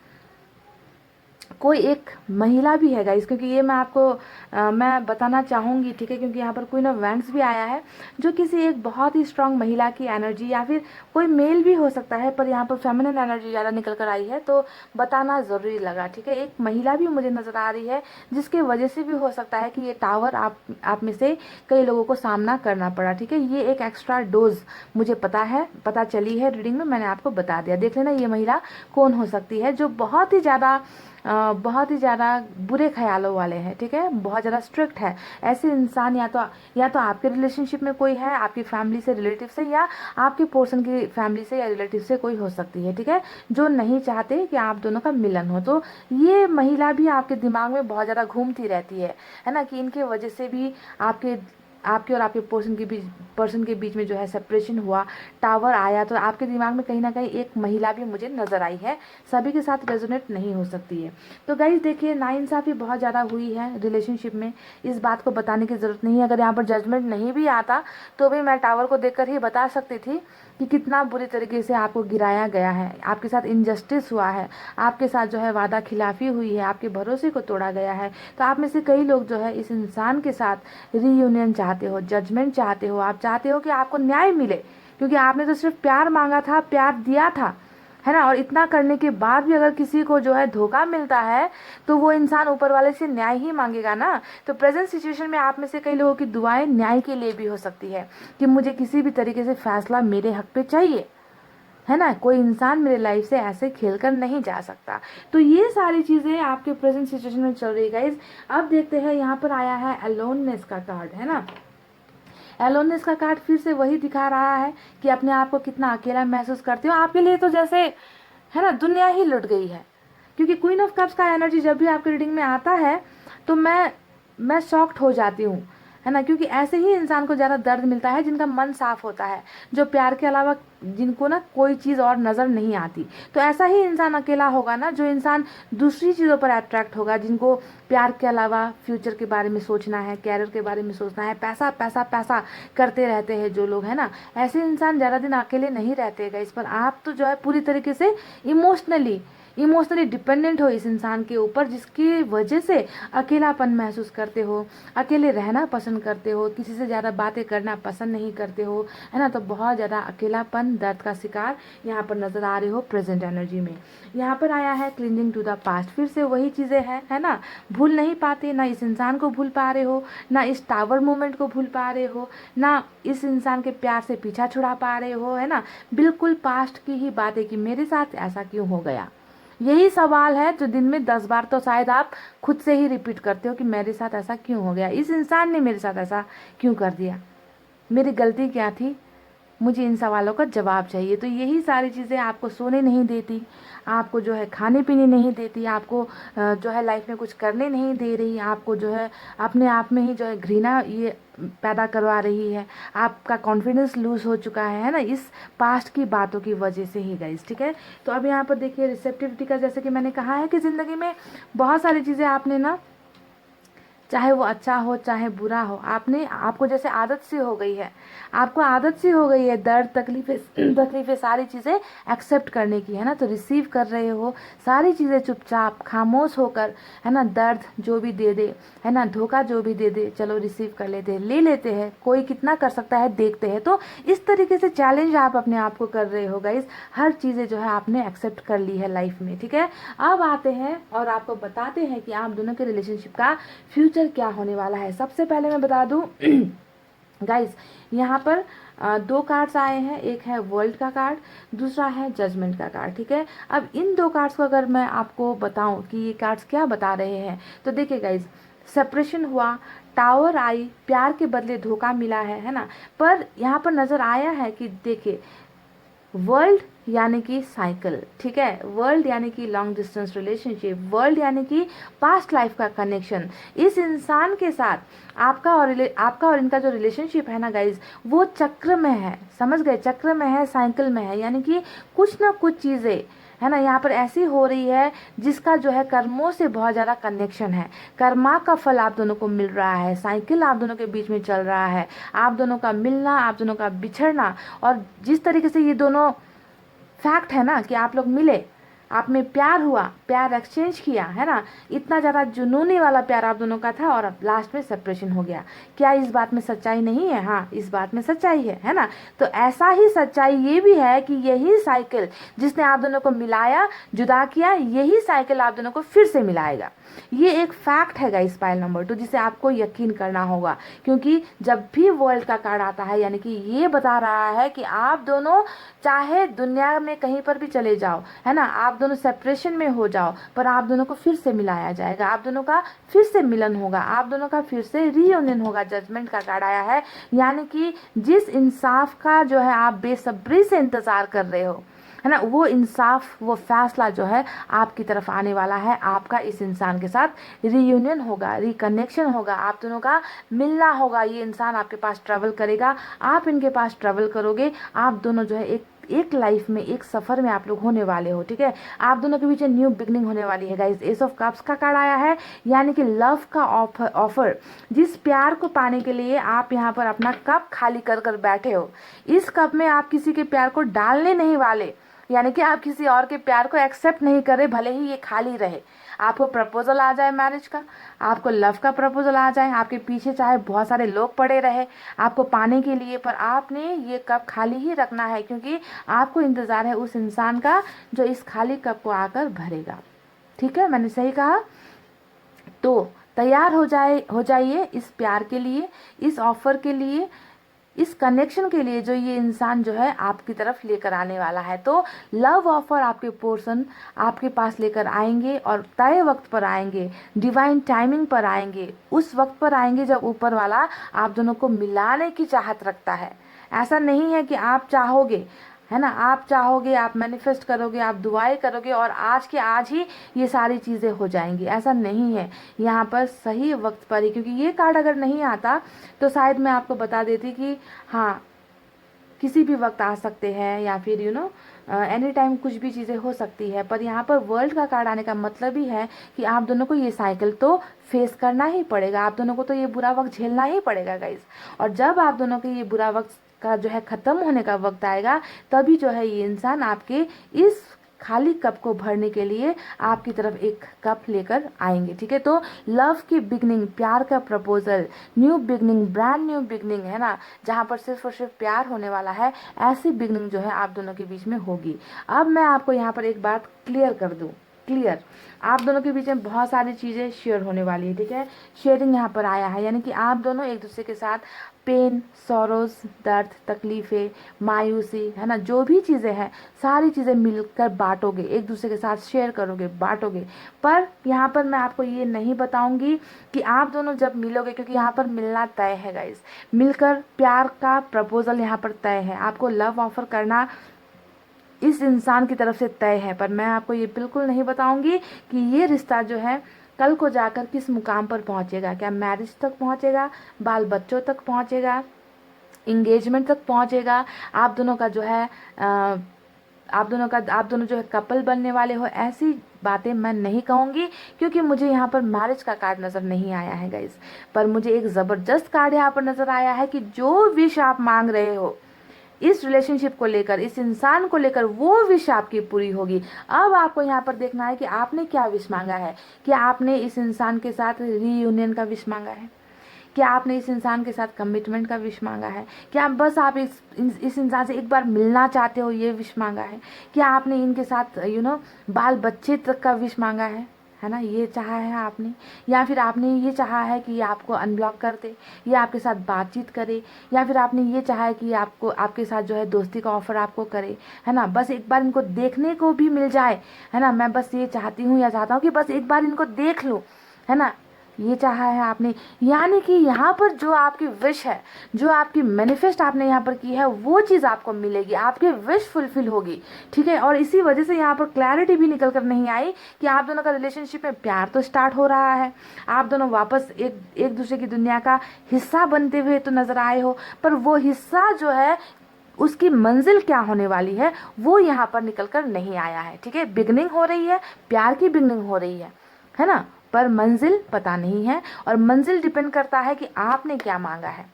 कोई एक महिला भी है गाइस? क्योंकि ये मैं आपको मैं बताना चाहूँगी, ठीक है, क्योंकि यहाँ पर क्वीन ऑफ वैंड्स भी आया है, जो किसी एक बहुत ही स्ट्रांग महिला की एनर्जी, या फिर कोई मेल भी हो सकता है, पर यहाँ पर फेमिनिन एनर्जी ज़्यादा निकल कर आई है, तो बताना ज़रूरी लगा, ठीक है। एक महिला भी मुझे नज़र आ रही है, जिसके वजह से भी हो सकता है कि ये टावर आप में से कई लोगों को सामना करना पड़ा, ठीक है। ये एक एक्स्ट्रा डोज मुझे पता चली है रीडिंग में, मैंने आपको बता दिया। देख लेना ये महिला कौन हो सकती है, जो बहुत ही ज़्यादा बुरे ख्यालों वाले हैं, ठीक है, बहुत ज़्यादा स्ट्रिक्ट है। ऐसे इंसान या तो आपके रिलेशनशिप में कोई है, आपकी फैमिली से, रिलेटिव से, या आपके पर्सन की फैमिली से या रिलेटिव से कोई हो सकती है, ठीक है, जो नहीं चाहते कि आप दोनों का मिलन हो। तो ये महिला भी आपके दिमाग में बहुत ज़्यादा घूमती रहती है ना, कि इनके वजह से भी आपके और आपके पर्सन के बीच में जो है सेपरेशन हुआ, टावर आया, तो आपके दिमाग में कहीं ना कहीं एक महिला भी मुझे नज़र आई है। सभी के साथ रेजोनेट नहीं हो सकती है। तो गाइस देखिए, नाइंसाफ़ी बहुत ज़्यादा हुई है रिलेशनशिप में, इस बात को बताने की ज़रूरत नहीं है। अगर यहाँ पर जजमेंट नहीं भी आता, तो भी मैं टावर को देखकर ही बता सकती थी कि कितना बुरी तरीके से आपको गिराया गया है, आपके साथ इनजस्टिस हुआ है, आपके साथ जो है वादा खिलाफी हुई है, आपके भरोसे को तोड़ा गया है। तो आप में से कई लोग जो है इस इंसान के साथ रीयूनियन चाहते हो, जजमेंट चाहते हो, आप चाहते हो कि आपको न्याय मिले, क्योंकि आपने तो सिर्फ प्यार मांगा था, प्यार दिया था, है ना। और इतना करने के बाद भी अगर किसी को जो है धोखा मिलता है, तो वो इंसान ऊपर वाले से न्याय ही मांगेगा ना। तो प्रेजेंट सिचुएशन में आप में से कई लोगों की दुआएं न्याय के लिए भी हो सकती है, कि मुझे किसी भी तरीके से फैसला मेरे हक पे चाहिए, है ना। कोई इंसान मेरे लाइफ से ऐसे खेल कर नहीं जा सकता। तो ये सारी चीज़ें आपके प्रेजेंट सिचुएशन में चल रही है गाइज। अब देखते हैं, यहाँ पर आया है अलोननेस का कार्ड, है ना। एलोननेस का कार्ड फिर से वही दिखा रहा है कि अपने आप को कितना अकेला महसूस करते हो। आपके लिए तो जैसे है ना दुनिया ही लुट गई है, क्योंकि क्वीन ऑफ कप्स का एनर्जी जब भी आपकी रीडिंग में आता है तो मैं शॉक्ड हो जाती हूँ, है ना, क्योंकि ऐसे ही इंसान को ज़्यादा दर्द मिलता है जिनका मन साफ होता है, जो प्यार के अलावा जिनको ना कोई चीज़ और नज़र नहीं आती। तो ऐसा ही इंसान अकेला होगा ना, जो इंसान दूसरी चीज़ों पर अट्रैक्ट होगा, जिनको प्यार के अलावा फ्यूचर के बारे में सोचना है, कैरियर के बारे में सोचना है, पैसा पैसा पैसा करते रहते हैं जो लोग, है ना, ऐसे इंसान ज़्यादा दिन अकेले नहीं रहते इस पर। आप तो जो है पूरी तरीके से इमोशनली डिपेंडेंट हो इस इंसान के ऊपर, जिसकी वजह से अकेलापन महसूस करते हो, अकेले रहना पसंद करते हो, किसी से ज़्यादा बातें करना पसंद नहीं करते हो, है ना। तो बहुत ज़्यादा अकेलापन, दर्द का शिकार यहाँ पर नज़र आ रहे हो प्रेजेंट एनर्जी में। यहाँ पर आया है क्लिंजिंग टू द पास्ट, फिर से वही चीज़ें हैं, है ना, भूल नहीं पाते, ना इस इंसान को भूल पा रहे हो, ना इस टावर मूवमेंट को भूल पा रहे हो, ना इस इंसान के प्यार से पीछा छुड़ा पा रहे हो, है ना। बिल्कुल पास्ट की ही बात है कि मेरे साथ ऐसा क्यों हो गया। यही सवाल है जो दिन में 10 बार तो शायद आप खुद से ही रिपीट करते हो कि मेरे साथ ऐसा क्यों हो गया, इस इंसान ने मेरे साथ ऐसा क्यों कर दिया, मेरी गलती क्या थी, मुझे इन सवालों का जवाब चाहिए। तो यही सारी चीज़ें आपको सोने नहीं देती, आपको जो है खाने पीने नहीं देती, आपको जो है लाइफ में कुछ करने नहीं दे रही, आपको जो है अपने आप में ही जो है घृणा ये पैदा करवा रही है, आपका कॉन्फिडेंस लूज हो चुका है ना, इस पास्ट की बातों की वजह से ही गाइस, ठीक है। तो अब यहाँ पर देखिए रिसेप्टिविटी का, जैसे कि मैंने कहा है कि ज़िंदगी में बहुत सारी चीज़ें आपने ना, चाहे वो अच्छा हो चाहे बुरा हो, आपको जैसे आदत सी हो गई है, आपको आदत सी हो गई है दर्द तकलीफें सारी चीज़ें एक्सेप्ट करने की, है ना। तो रिसीव कर रहे हो सारी चीज़ें चुपचाप खामोश होकर, है ना। दर्द जो भी दे दे, है ना, धोखा जो भी दे दे, चलो रिसीव कर लेते हैं, ले लेते हैं, कोई कितना कर सकता है देखते हैं। तो इस तरीके से चैलेंज आप अपने आप को कर रहे हो गाइस, हर चीज़ें जो है आपने एक्सेप्ट कर ली है लाइफ में, ठीक है। अब आते हैं और आपको बताते हैं कि आप दोनों के रिलेशनशिप का फ्यूचर क्या होने वाला है। सबसे पहले मैं बता दूं गाइस, यहाँ पर 2 कार्ड्स आए हैं, एक है वर्ल्ड का कार्ड, दूसरा है जजमेंट का कार्ड, ठीक है। अब इन 2 कार्ड्स को अगर मैं आपको बताऊं कि ये कार्ड्स क्या बता रहे हैं, तो देखिए गाइस, सेपरेशन हुआ, टावर आई, प्यार के बदले धोखा मिला है ना। पर यहाँ पर नज़र आया है कि देखिए वर्ल्ड यानी कि साइकिल, ठीक है, वर्ल्ड यानी कि लॉन्ग डिस्टेंस रिलेशनशिप, वर्ल्ड यानी कि पास्ट लाइफ का कनेक्शन, इस इंसान के साथ आपका और इनका जो रिलेशनशिप है ना गाइज, वो चक्र में है, समझ गए, चक्र में है, साइकिल में है, यानी कि कुछ ना कुछ चीज़ें, है ना, यहाँ पर ऐसी हो रही है जिसका जो है कर्मों से बहुत ज़्यादा कनेक्शन है, कर्मा का फल आप दोनों को मिल रहा है, साइकिल आप दोनों के बीच में चल रहा है, आप दोनों का मिलना, आप दोनों का बिछड़ना, और जिस तरीके से ये दोनों फैक्ट है ना कि आप लोग मिले, आप में प्यार हुआ, प्यार एक्सचेंज किया, है ना, इतना ज़्यादा जुनूनी वाला प्यार आप दोनों का था, और अब लास्ट में सेपरेशन हो गया। क्या इस बात में सच्चाई नहीं है? हाँ, इस बात में सच्चाई है ना। तो ऐसा ही सच्चाई ये भी है कि यही साइकिल जिसने आप दोनों को मिलाया, जुदा किया, यही साइकिल आप दोनों को फिर से मिलाएगा। ये एक फैक्ट है गाइस पाइल नंबर 2, जिसे आपको यकीन करना होगा, क्योंकि जब भी वर्ल्ड का कार्ड आता है, यानी कि ये बता रहा है कि आप दोनों चाहे दुनिया में कहीं पर भी चले जाओ, है ना, आप दोनों सेपरेशन में हो जाओ, पर आप दोनों को फिर से मिलाया जाएगा, आप दोनों का फिर से मिलन होगा, आप दोनों का फिर से रीयूनियन होगा। जजमेंट का कार्ड आया है, यानी कि जिस इंसाफ का जो है आप बेसब्री से इंतजार कर रहे हो, है ना, वो इंसाफ, वो फैसला जो है आपकी तरफ आने वाला है। आपका इस इंसान के साथ रीयूनियन होगा, रिकनेक्शन होगा, आप दोनों का मिलना होगा। ये इंसान आपके पास ट्रैवल करेगा, आप इनके पास ट्रैवल करोगे, आप दोनों जो है एक लाइफ में, एक सफ़र में आप लोग होने वाले हो, ठीक है। आप दोनों के बीच न्यू बिगनिंग होने वाली है गाइस। एस ऑफ कप्स का कार्ड आया है, यानी कि लव का ऑफर, जिस प्यार को पाने के लिए आप यहाँ पर अपना कप खाली कर कर बैठे हो, इस कप में आप किसी के प्यार को डालने नहीं वाले, यानी कि आप किसी और के प्यार को एक्सेप्ट नहीं कर रहे, भले ही ये खाली रहे। आपको प्रपोजल आ जाए मैरिज का, आपको लव का प्रपोजल आ जाए, आपके पीछे चाहे बहुत सारे लोग पड़े रहे आपको पाने के लिए, पर आपने ये कप खाली ही रखना है, क्योंकि आपको इंतज़ार है उस इंसान का जो इस खाली कप को आकर भरेगा, ठीक है, मैंने सही कहा। तो तैयार हो जाइए इस प्यार के लिए, इस ऑफर के लिए, इस कनेक्शन के लिए जो ये इंसान जो है आपकी तरफ लेकर आने वाला है। तो लव ऑफर आपके पर्सन आपके पास लेकर आएंगे और तय वक्त पर आएंगे, डिवाइन टाइमिंग पर आएंगे, उस वक्त पर आएंगे जब ऊपर वाला आप दोनों को मिलाने की चाहत रखता है। ऐसा नहीं है कि आप चाहोगे, है ना, आप चाहोगे, आप मैनिफेस्ट करोगे, आप दुआएं करोगे और आज के आज ही ये सारी चीज़ें हो जाएंगी, ऐसा नहीं है। यहाँ पर सही वक्त पर ही, क्योंकि ये कार्ड अगर नहीं आता तो शायद मैं आपको बता देती कि हाँ किसी भी वक्त आ सकते हैं या फिर एनी टाइम कुछ भी चीज़ें हो सकती है। पर यहाँ पर वर्ल्ड का कार्ड आने का मतलब ही है कि आप दोनों को ये साइकिल तो फेस करना ही पड़ेगा, आप दोनों को तो ये बुरा वक्त झेलना ही पड़ेगा गाइस। और जब आप दोनों के ये बुरा वक्त का जो है ख़त्म होने का वक्त आएगा, तभी जो है ये इंसान आपके इस खाली कप को भरने के लिए आपकी तरफ एक कप लेकर आएंगे। ठीक है, तो लव की बिगनिंग, प्यार का proposal, new beginning, brand new beginning, है ना, जहाँ पर सिर्फ और सिर्फ प्यार होने वाला है, ऐसी बिगनिंग जो है आप दोनों के बीच में होगी। अब मैं आपको यहाँ पर एक बात क्लियर कर दूँ, क्लियर, आप दोनों के बीच में बहुत सारी चीज़ें शेयर होने वाली है। ठीक है, शेयरिंग यहाँ पर आया है, यानी कि आप दोनों एक दूसरे के साथ पेन, सॉरोज, दर्द, तकलीफ़ें, मायूसी, है ना, जो भी चीज़ें हैं सारी चीज़ें मिलकर बांटोगे, एक दूसरे के साथ शेयर करोगे, बांटोगे। पर यहाँ पर मैं आपको ये नहीं बताऊंगी कि आप दोनों जब मिलोगे, क्योंकि यहाँ पर मिलना तय है गाइस, मिलकर प्यार का प्रपोजल यहाँ पर तय है, आपको लव ऑफर करना इस इंसान की तरफ से तय है। पर मैं आपको ये बिल्कुल नहीं बताऊंगी कि ये रिश्ता जो है कल को जाकर किस मुकाम पर पहुंचेगा, क्या मैरिज तक पहुंचेगा, बाल बच्चों तक पहुंचेगा, इंगेजमेंट तक पहुंचेगा, आप दोनों का जो है आप दोनों जो है कपल बनने वाले हो, ऐसी बातें मैं नहीं कहूँगी, क्योंकि मुझे यहाँ पर मैरिज का कार्ड नज़र नहीं आया है गाइस। पर मुझे एक ज़बरदस्त कार्ड यहाँ पर नज़र आया है कि जो विश आप मांग रहे हो इस रिलेशनशिप को लेकर, इस इंसान को लेकर, वो विश आपकी पूरी होगी। अब आपको यहाँ पर देखना है कि आपने क्या विश मांगा है। क्या आपने इस इंसान के साथ रीयूनियन का विश मांगा है? क्या आपने इस इंसान के साथ कमिटमेंट का विश मांगा है? क्या बस आप इस इंसान से एक बार मिलना चाहते हो, ये विश मांगा है? क्या आपने इनके साथ बाल बच्चे तक का विश मांगा है ना, ये चाहा है आपने? या फिर आपने ये चाहा है कि ये आपको अनब्लॉक कर दे, ये आपके साथ बातचीत करे, या फिर आपने ये चाहा है कि आपको आपके साथ जो है दोस्ती का ऑफर आपको करे, है ना, बस एक बार इनको देखने को भी मिल जाए, है ना, मैं बस ये चाहती हूँ या चाहता हूँ कि बस एक बार इनको देख लूँ, है ना, ये चाहा है आपने। यानी कि यहाँ पर जो आपकी विश है, जो आपकी मैनिफेस्ट आपने यहाँ पर की है, वो चीज़ आपको मिलेगी, आपकी विश फुलफिल होगी। ठीक है, और इसी वजह से यहाँ पर क्लैरिटी भी निकल कर नहीं आई कि आप दोनों का रिलेशनशिप में प्यार तो स्टार्ट हो रहा है, आप दोनों वापस एक दूसरे की दुनिया का हिस्सा बनते हुए तो नजर आए हो, पर वो हिस्सा जो है उसकी मंजिल क्या होने वाली है वो यहाँ पर निकल कर नहीं आया है। ठीक है, बिगनिंग हो रही है, प्यार की बिगनिंग हो रही है ना, पर मंजिल पता नहीं है। और मंजिल डिपेंड करता है कि आपने क्या मांगा है।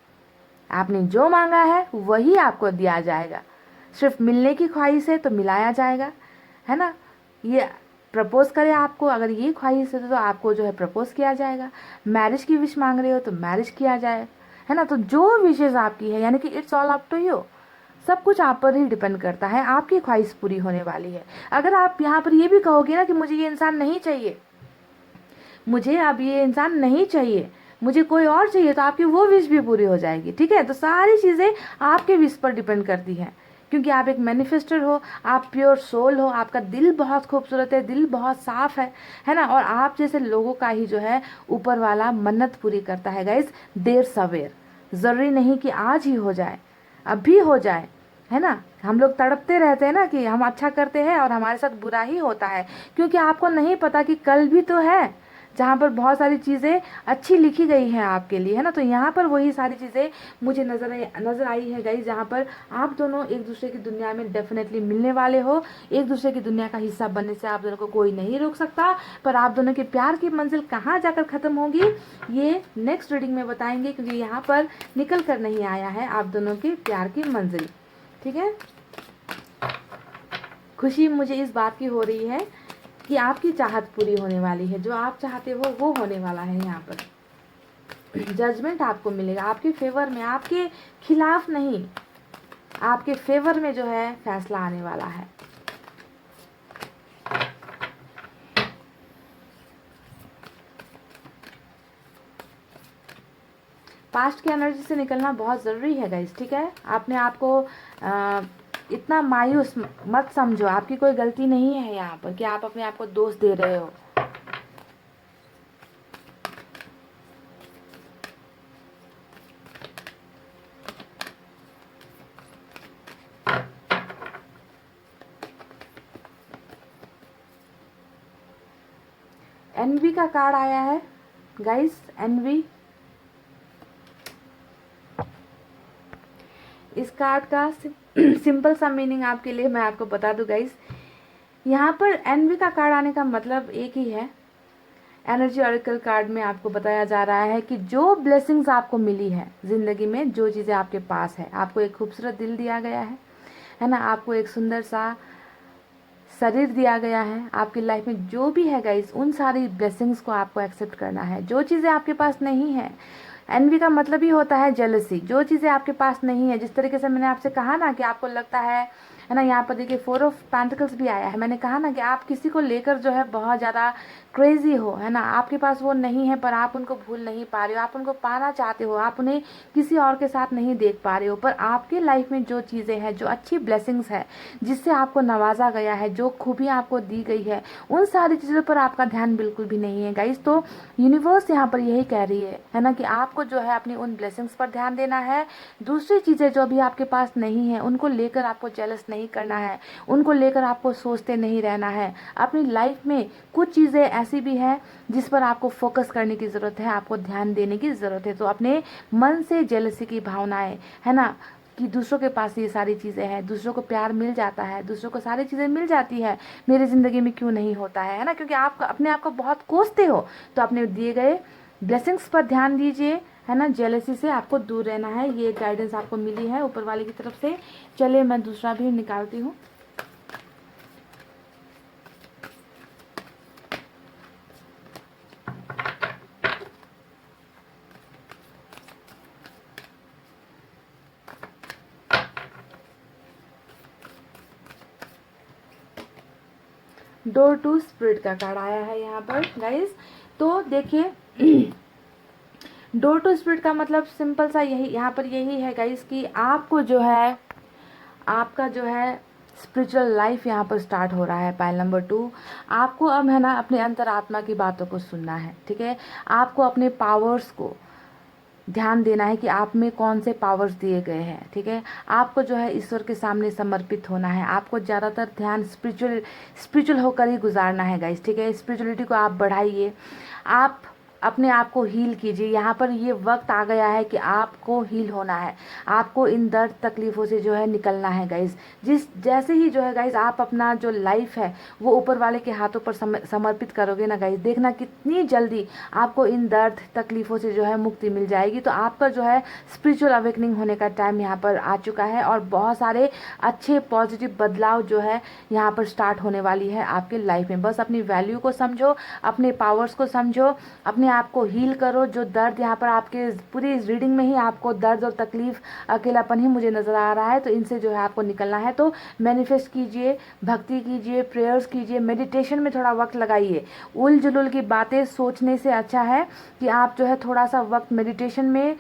आपने जो मांगा है वही आपको दिया जाएगा। सिर्फ मिलने की ख्वाहिश है तो मिलाया जाएगा, है ना, ये प्रपोज करे आपको, अगर ये ख्वाहिश है तो आपको जो है प्रपोज किया जाएगा। मैरिज की विश मांग रहे हो तो मैरिज किया जाए, है ना। तो जो विशेष आपकी है, यानी कि it's all up to you, सब कुछ आप पर ही डिपेंड करता है, आपकी ख्वाहिश पूरी होने वाली है। अगर आप यहाँ पर ये भी कहोगे ना कि मुझे ये इंसान नहीं चाहिए, मुझे अब ये इंसान नहीं चाहिए, मुझे कोई और चाहिए, तो आपकी वो विश भी पूरी हो जाएगी। ठीक है, तो सारी चीज़ें आपके विश पर डिपेंड करती हैं, क्योंकि आप एक मैनिफेस्टर हो, आप प्योर सोल हो, आपका दिल बहुत खूबसूरत है, दिल बहुत साफ है ना। और आप जैसे लोगों का ही जो है ऊपर वाला मन्नत पूरी करता है गाइस, देर सवेर, ज़रूरी नहीं कि आज ही हो जाए, अभी हो जाए, है ना। हम लोग तड़पते रहते हैं ना कि हम अच्छा करते हैं और हमारे साथ बुरा ही होता है, क्योंकि आपको नहीं पता कि कल भी तो है जहाँ पर बहुत सारी चीज़ें अच्छी लिखी गई हैं आपके लिए, है ना। तो यहाँ पर वही सारी चीज़ें मुझे नज़र आई है गाइस, जहाँ पर आप दोनों एक दूसरे की दुनिया में डेफिनेटली मिलने वाले हो। एक दूसरे की दुनिया का हिस्सा बनने से आप दोनों को कोई नहीं रोक सकता, पर आप दोनों के प्यार की मंजिल कहाँ जाकर ख़त्म होगी ये नेक्स्ट रीडिंग में बताएंगे, क्योंकि यहाँ पर निकल कर नहीं आया है आप दोनों के प्यार की मंजिल। ठीक है, खुशी मुझे इस बात की हो रही है कि आपकी चाहत पूरी होने वाली है, जो आप चाहते हो वो होने वाला है। यहाँ पर जजमेंट आपको मिलेगा आपके फेवर में, आपके खिलाफ नहीं, आपके फेवर में जो है फैसला आने वाला है। पास्ट की एनर्जी से निकलना बहुत ज़रूरी है गाइस, ठीक है। आपने आपको इतना मायूस मत समझो, आपकी कोई गलती नहीं है यहाँ पर कि आप अपने आप को दोष दे रहे हो। एनवी का कार्ड आया है गाइस, एनवी। इस कार्ड का सिंपल सा मीनिंग आपके लिए मैं आपको बता दूं गाइस। यहाँ पर एनवी का कार्ड आने का मतलब एक ही है। एनर्जी ऑरेकल कार्ड में आपको बताया जा रहा है कि जो ब्लेसिंग्स आपको मिली है ज़िंदगी में, जो चीज़ें आपके पास है, आपको एक खूबसूरत दिल दिया गया है ना, आपको एक सुंदर सा शरीर दिया गया है, आपकी लाइफ में जो भी है गाइस, उन सारी ब्लेसिंग्स को आपको एक्सेप्ट करना है। जो चीज़ें आपके पास नहीं है, एनवी का मतलब ही होता है जेलसी। जो चीज़ें आपके पास नहीं है, जिस तरीके से मैंने आपसे कहा ना कि आपको लगता है ना, यहाँ पर देखिए 4 ऑफ पेंटिकल्स भी आया है। मैंने कहा ना कि आप किसी को लेकर जो है बहुत ज़्यादा क्रेजी हो, है ना, आपके पास वो नहीं है पर आप उनको भूल नहीं पा रहे हो, आप उनको पाना चाहते हो, आप उन्हें किसी और के साथ नहीं देख पा रहे हो। पर आपके लाइफ में जो चीज़ें हैं, जो अच्छी ब्लेसिंग्स है, जिससे आपको नवाजा गया है, जो खूबियाँ आपको दी गई है, उन सारी चीज़ों पर आपका ध्यान बिल्कुल भी नहीं है गाइस। तो यूनिवर्स यहाँ पर यही कह रही है ना, कि आपको जो है अपनी उन ब्लेसिंग्स पर ध्यान देना है। दूसरी चीज़ें जो भी आपके पास नहीं है, उनको लेकर आपको जेलस नहीं करना है, उनको लेकर आपको सोचते नहीं रहना है। अपनी लाइफ में कुछ चीज़ें ऐसी भी हैं जिस पर आपको फोकस करने की ज़रूरत है, आपको ध्यान देने की ज़रूरत है। तो अपने मन से जेलसी की भावनाएं, है ना, कि दूसरों के पास ये सारी चीज़ें हैं, दूसरों को प्यार मिल जाता है, दूसरों को सारी चीज़ें मिल जाती है, मेरी ज़िंदगी में क्यों नहीं होता है ना, क्योंकि आप अपने आप को बहुत कोसते हो। तो अपने दिए गए ब्लेसिंग्स पर ध्यान दीजिए, है ना, जेलसी से आपको दूर रहना है। ये गाइडेंस आपको मिली है ऊपर वाले की तरफ से। चलिए मैं दूसरा भी निकालती हूँ। डोर टू स्पिरिट का कार्ड आया है यहाँ पर गाइस। तो देखिए डोर टू स्पिरिट का मतलब सिंपल सा यही यहाँ पर यही है गाइस, कि आपको जो है, आपका जो है स्पिरिचुअल लाइफ यहाँ पर स्टार्ट हो रहा है। पाइल नंबर 2, आपको अब है ना अपने अंतरात्मा की बातों को सुनना है, ठीक है। आपको अपने पावर्स को ध्यान देना है कि आप में कौन से पावर्स दिए गए हैं, ठीक है। आपको जो है ईश्वर के सामने समर्पित होना है। आपको ज़्यादातर ध्यान स्पिरिचुअल होकर ही गुजारना है गाइस, ठीक है। स्पिरिचुअलिटी को आप बढ़ाइए, आप अपने आप को हील कीजिए। यहाँ पर ये वक्त आ गया है कि आपको हील होना है, आपको इन दर्द तकलीफ़ों से जो है निकलना है गाइस। जैसे ही जो है गाइस आप अपना जो लाइफ है वो ऊपर वाले के हाथों पर समर्पित करोगे ना गाइस, देखना कितनी जल्दी आपको इन दर्द तकलीफ़ों से जो है मुक्ति मिल जाएगी। तो आपका जो है स्पिरिचुअल अवेकनिंग होने का टाइम यहाँ पर आ चुका है, और बहुत सारे अच्छे पॉजिटिव बदलाव जो है यहाँ पर स्टार्ट होने वाली है आपके लाइफ में। बस अपनी वैल्यू को समझो, अपने पावर्स को समझो, अपने आप को हील करो। जो दर्द यहाँ पर आपके पूरी इस रीडिंग में ही आपको दर्द और तकलीफ, अकेलापन ही मुझे नज़र आ रहा है, तो इनसे जो है आपको निकलना है। तो मैनिफेस्ट कीजिए, भक्ति कीजिए, प्रेयर्स कीजिए, मेडिटेशन में थोड़ा वक्त लगाइए। उल जुलूल की बातें सोचने से अच्छा है कि आप जो है थोड़ा सा वक्त मेडिटेशन में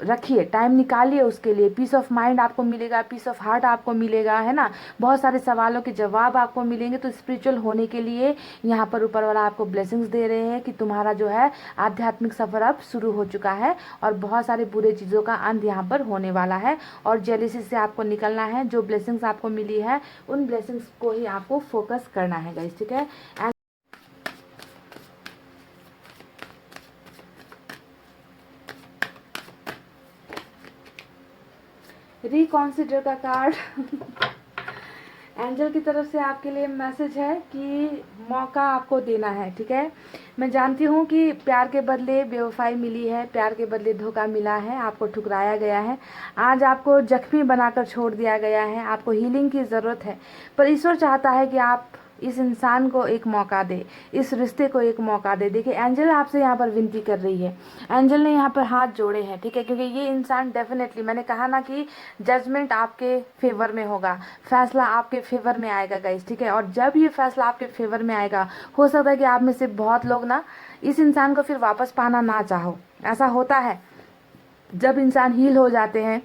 रखिए, टाइम निकालिए उसके लिए। पीस ऑफ माइंड आपको मिलेगा, पीस ऑफ हार्ट आपको मिलेगा, है ना, बहुत सारे सवालों के जवाब आपको मिलेंगे। तो स्पिरिचुअल होने के लिए यहाँ पर ऊपर वाला आपको ब्लेसिंग्स दे रहे हैं कि तुम्हारा जो है आध्यात्मिक सफर अब शुरू हो चुका है, और बहुत सारे बुरे चीज़ों का अंत यहाँ पर होने वाला है, और जेलिसी से आपको निकलना है। जो ब्लेसिंग्स आपको मिली है उन ब्लेसिंग्स को ही आपको फोकस करना है गाइस, ठीक है। रिकॉन्सिडर का कार्ड एंजल की तरफ से आपके लिए मैसेज है कि मौका आपको देना है, ठीक है। मैं जानती हूँ कि प्यार के बदले बेवफाई मिली है, प्यार के बदले धोखा मिला है, आपको ठुकराया गया है, आज आपको जख्मी बनाकर छोड़ दिया गया है, आपको हीलिंग की ज़रूरत है। पर ईश्वर चाहता है कि आप इस इंसान को एक मौका दे, इस रिश्ते को एक मौका दे। देखिए एंजल आपसे यहाँ पर विनती कर रही है, एंजल ने यहाँ पर हाथ जोड़े हैं, ठीक है, क्योंकि ये इंसान डेफिनेटली, मैंने कहा ना कि जजमेंट आपके फेवर में होगा, फैसला आपके फेवर में आएगा गाइस, ठीक है। और जब ये फैसला आपके फेवर में आएगा, हो सकता है कि आप में से बहुत लोग ना इस इंसान को फिर वापस पाना ना चाहो, ऐसा होता है। जब इंसान हील हो जाते हैं,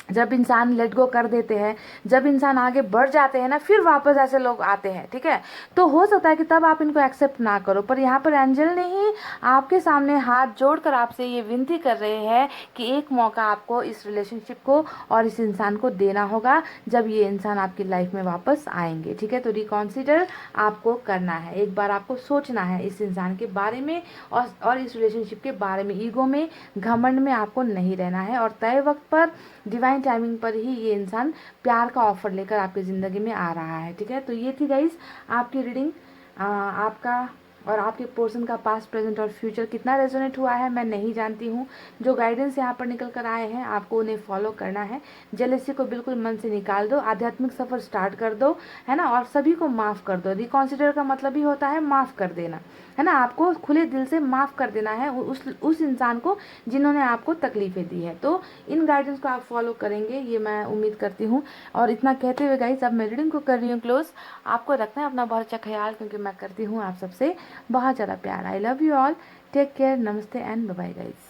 जब इंसान लेट गो कर देते हैं, जब इंसान आगे बढ़ जाते हैं ना, फिर वापस ऐसे लोग आते हैं, ठीक है। तो हो सकता है कि तब आप इनको एक्सेप्ट ना करो, पर यहाँ पर एंजल ने ही आपके सामने हाथ जोड़कर आपसे ये विनती कर रहे हैं कि एक मौका आपको इस रिलेशनशिप को और इस इंसान को देना होगा, जब ये इंसान आपकी लाइफ में वापस आएंगे, ठीक है। तो रिकॉन्सिडर आपको करना है, एक बार आपको सोचना है इस इंसान के बारे में और इस रिलेशनशिप के बारे में। ईगो में, घमंड में आपको नहीं रहना है, और तय वक्त पर, डिवाइन टाइमिंग पर ही ये इंसान प्यार का ऑफर लेकर आपकी ज़िंदगी में आ रहा है, ठीक है। तो ये थी गाइस आपकी रीडिंग। आपका और आपके पर्सन का पास्ट, प्रेजेंट और फ्यूचर कितना रेजोनेट हुआ है मैं नहीं जानती हूँ। जो गाइडेंस यहाँ पर निकल कर आए हैं आपको उन्हें फॉलो करना है। जेलसी को बिल्कुल मन से निकाल दो, आध्यात्मिक सफ़र स्टार्ट कर दो, है ना, और सभी को माफ़ कर दो। रिकॉन्सिडर का मतलब ही होता है माफ़ कर देना, है ना। आपको खुले दिल से माफ़ कर देना है उस इंसान को जिन्होंने आपको तकलीफ़ें दी है। तो इन गाइडेंस को आप फॉलो करेंगे, ये मैं उम्मीद करती हूँ। और इतना कहते हुए गाइस अब मैं रीडिंग को कर रही हूँ क्लोज। आपको रखना है अपना बहुत अच्छा ख्याल, क्योंकि मैं करती हूँ आप सबसे बहुत ज़्यादा प्यार। I love you all, take care, नमस्ते एंड बाय बाय गाइस।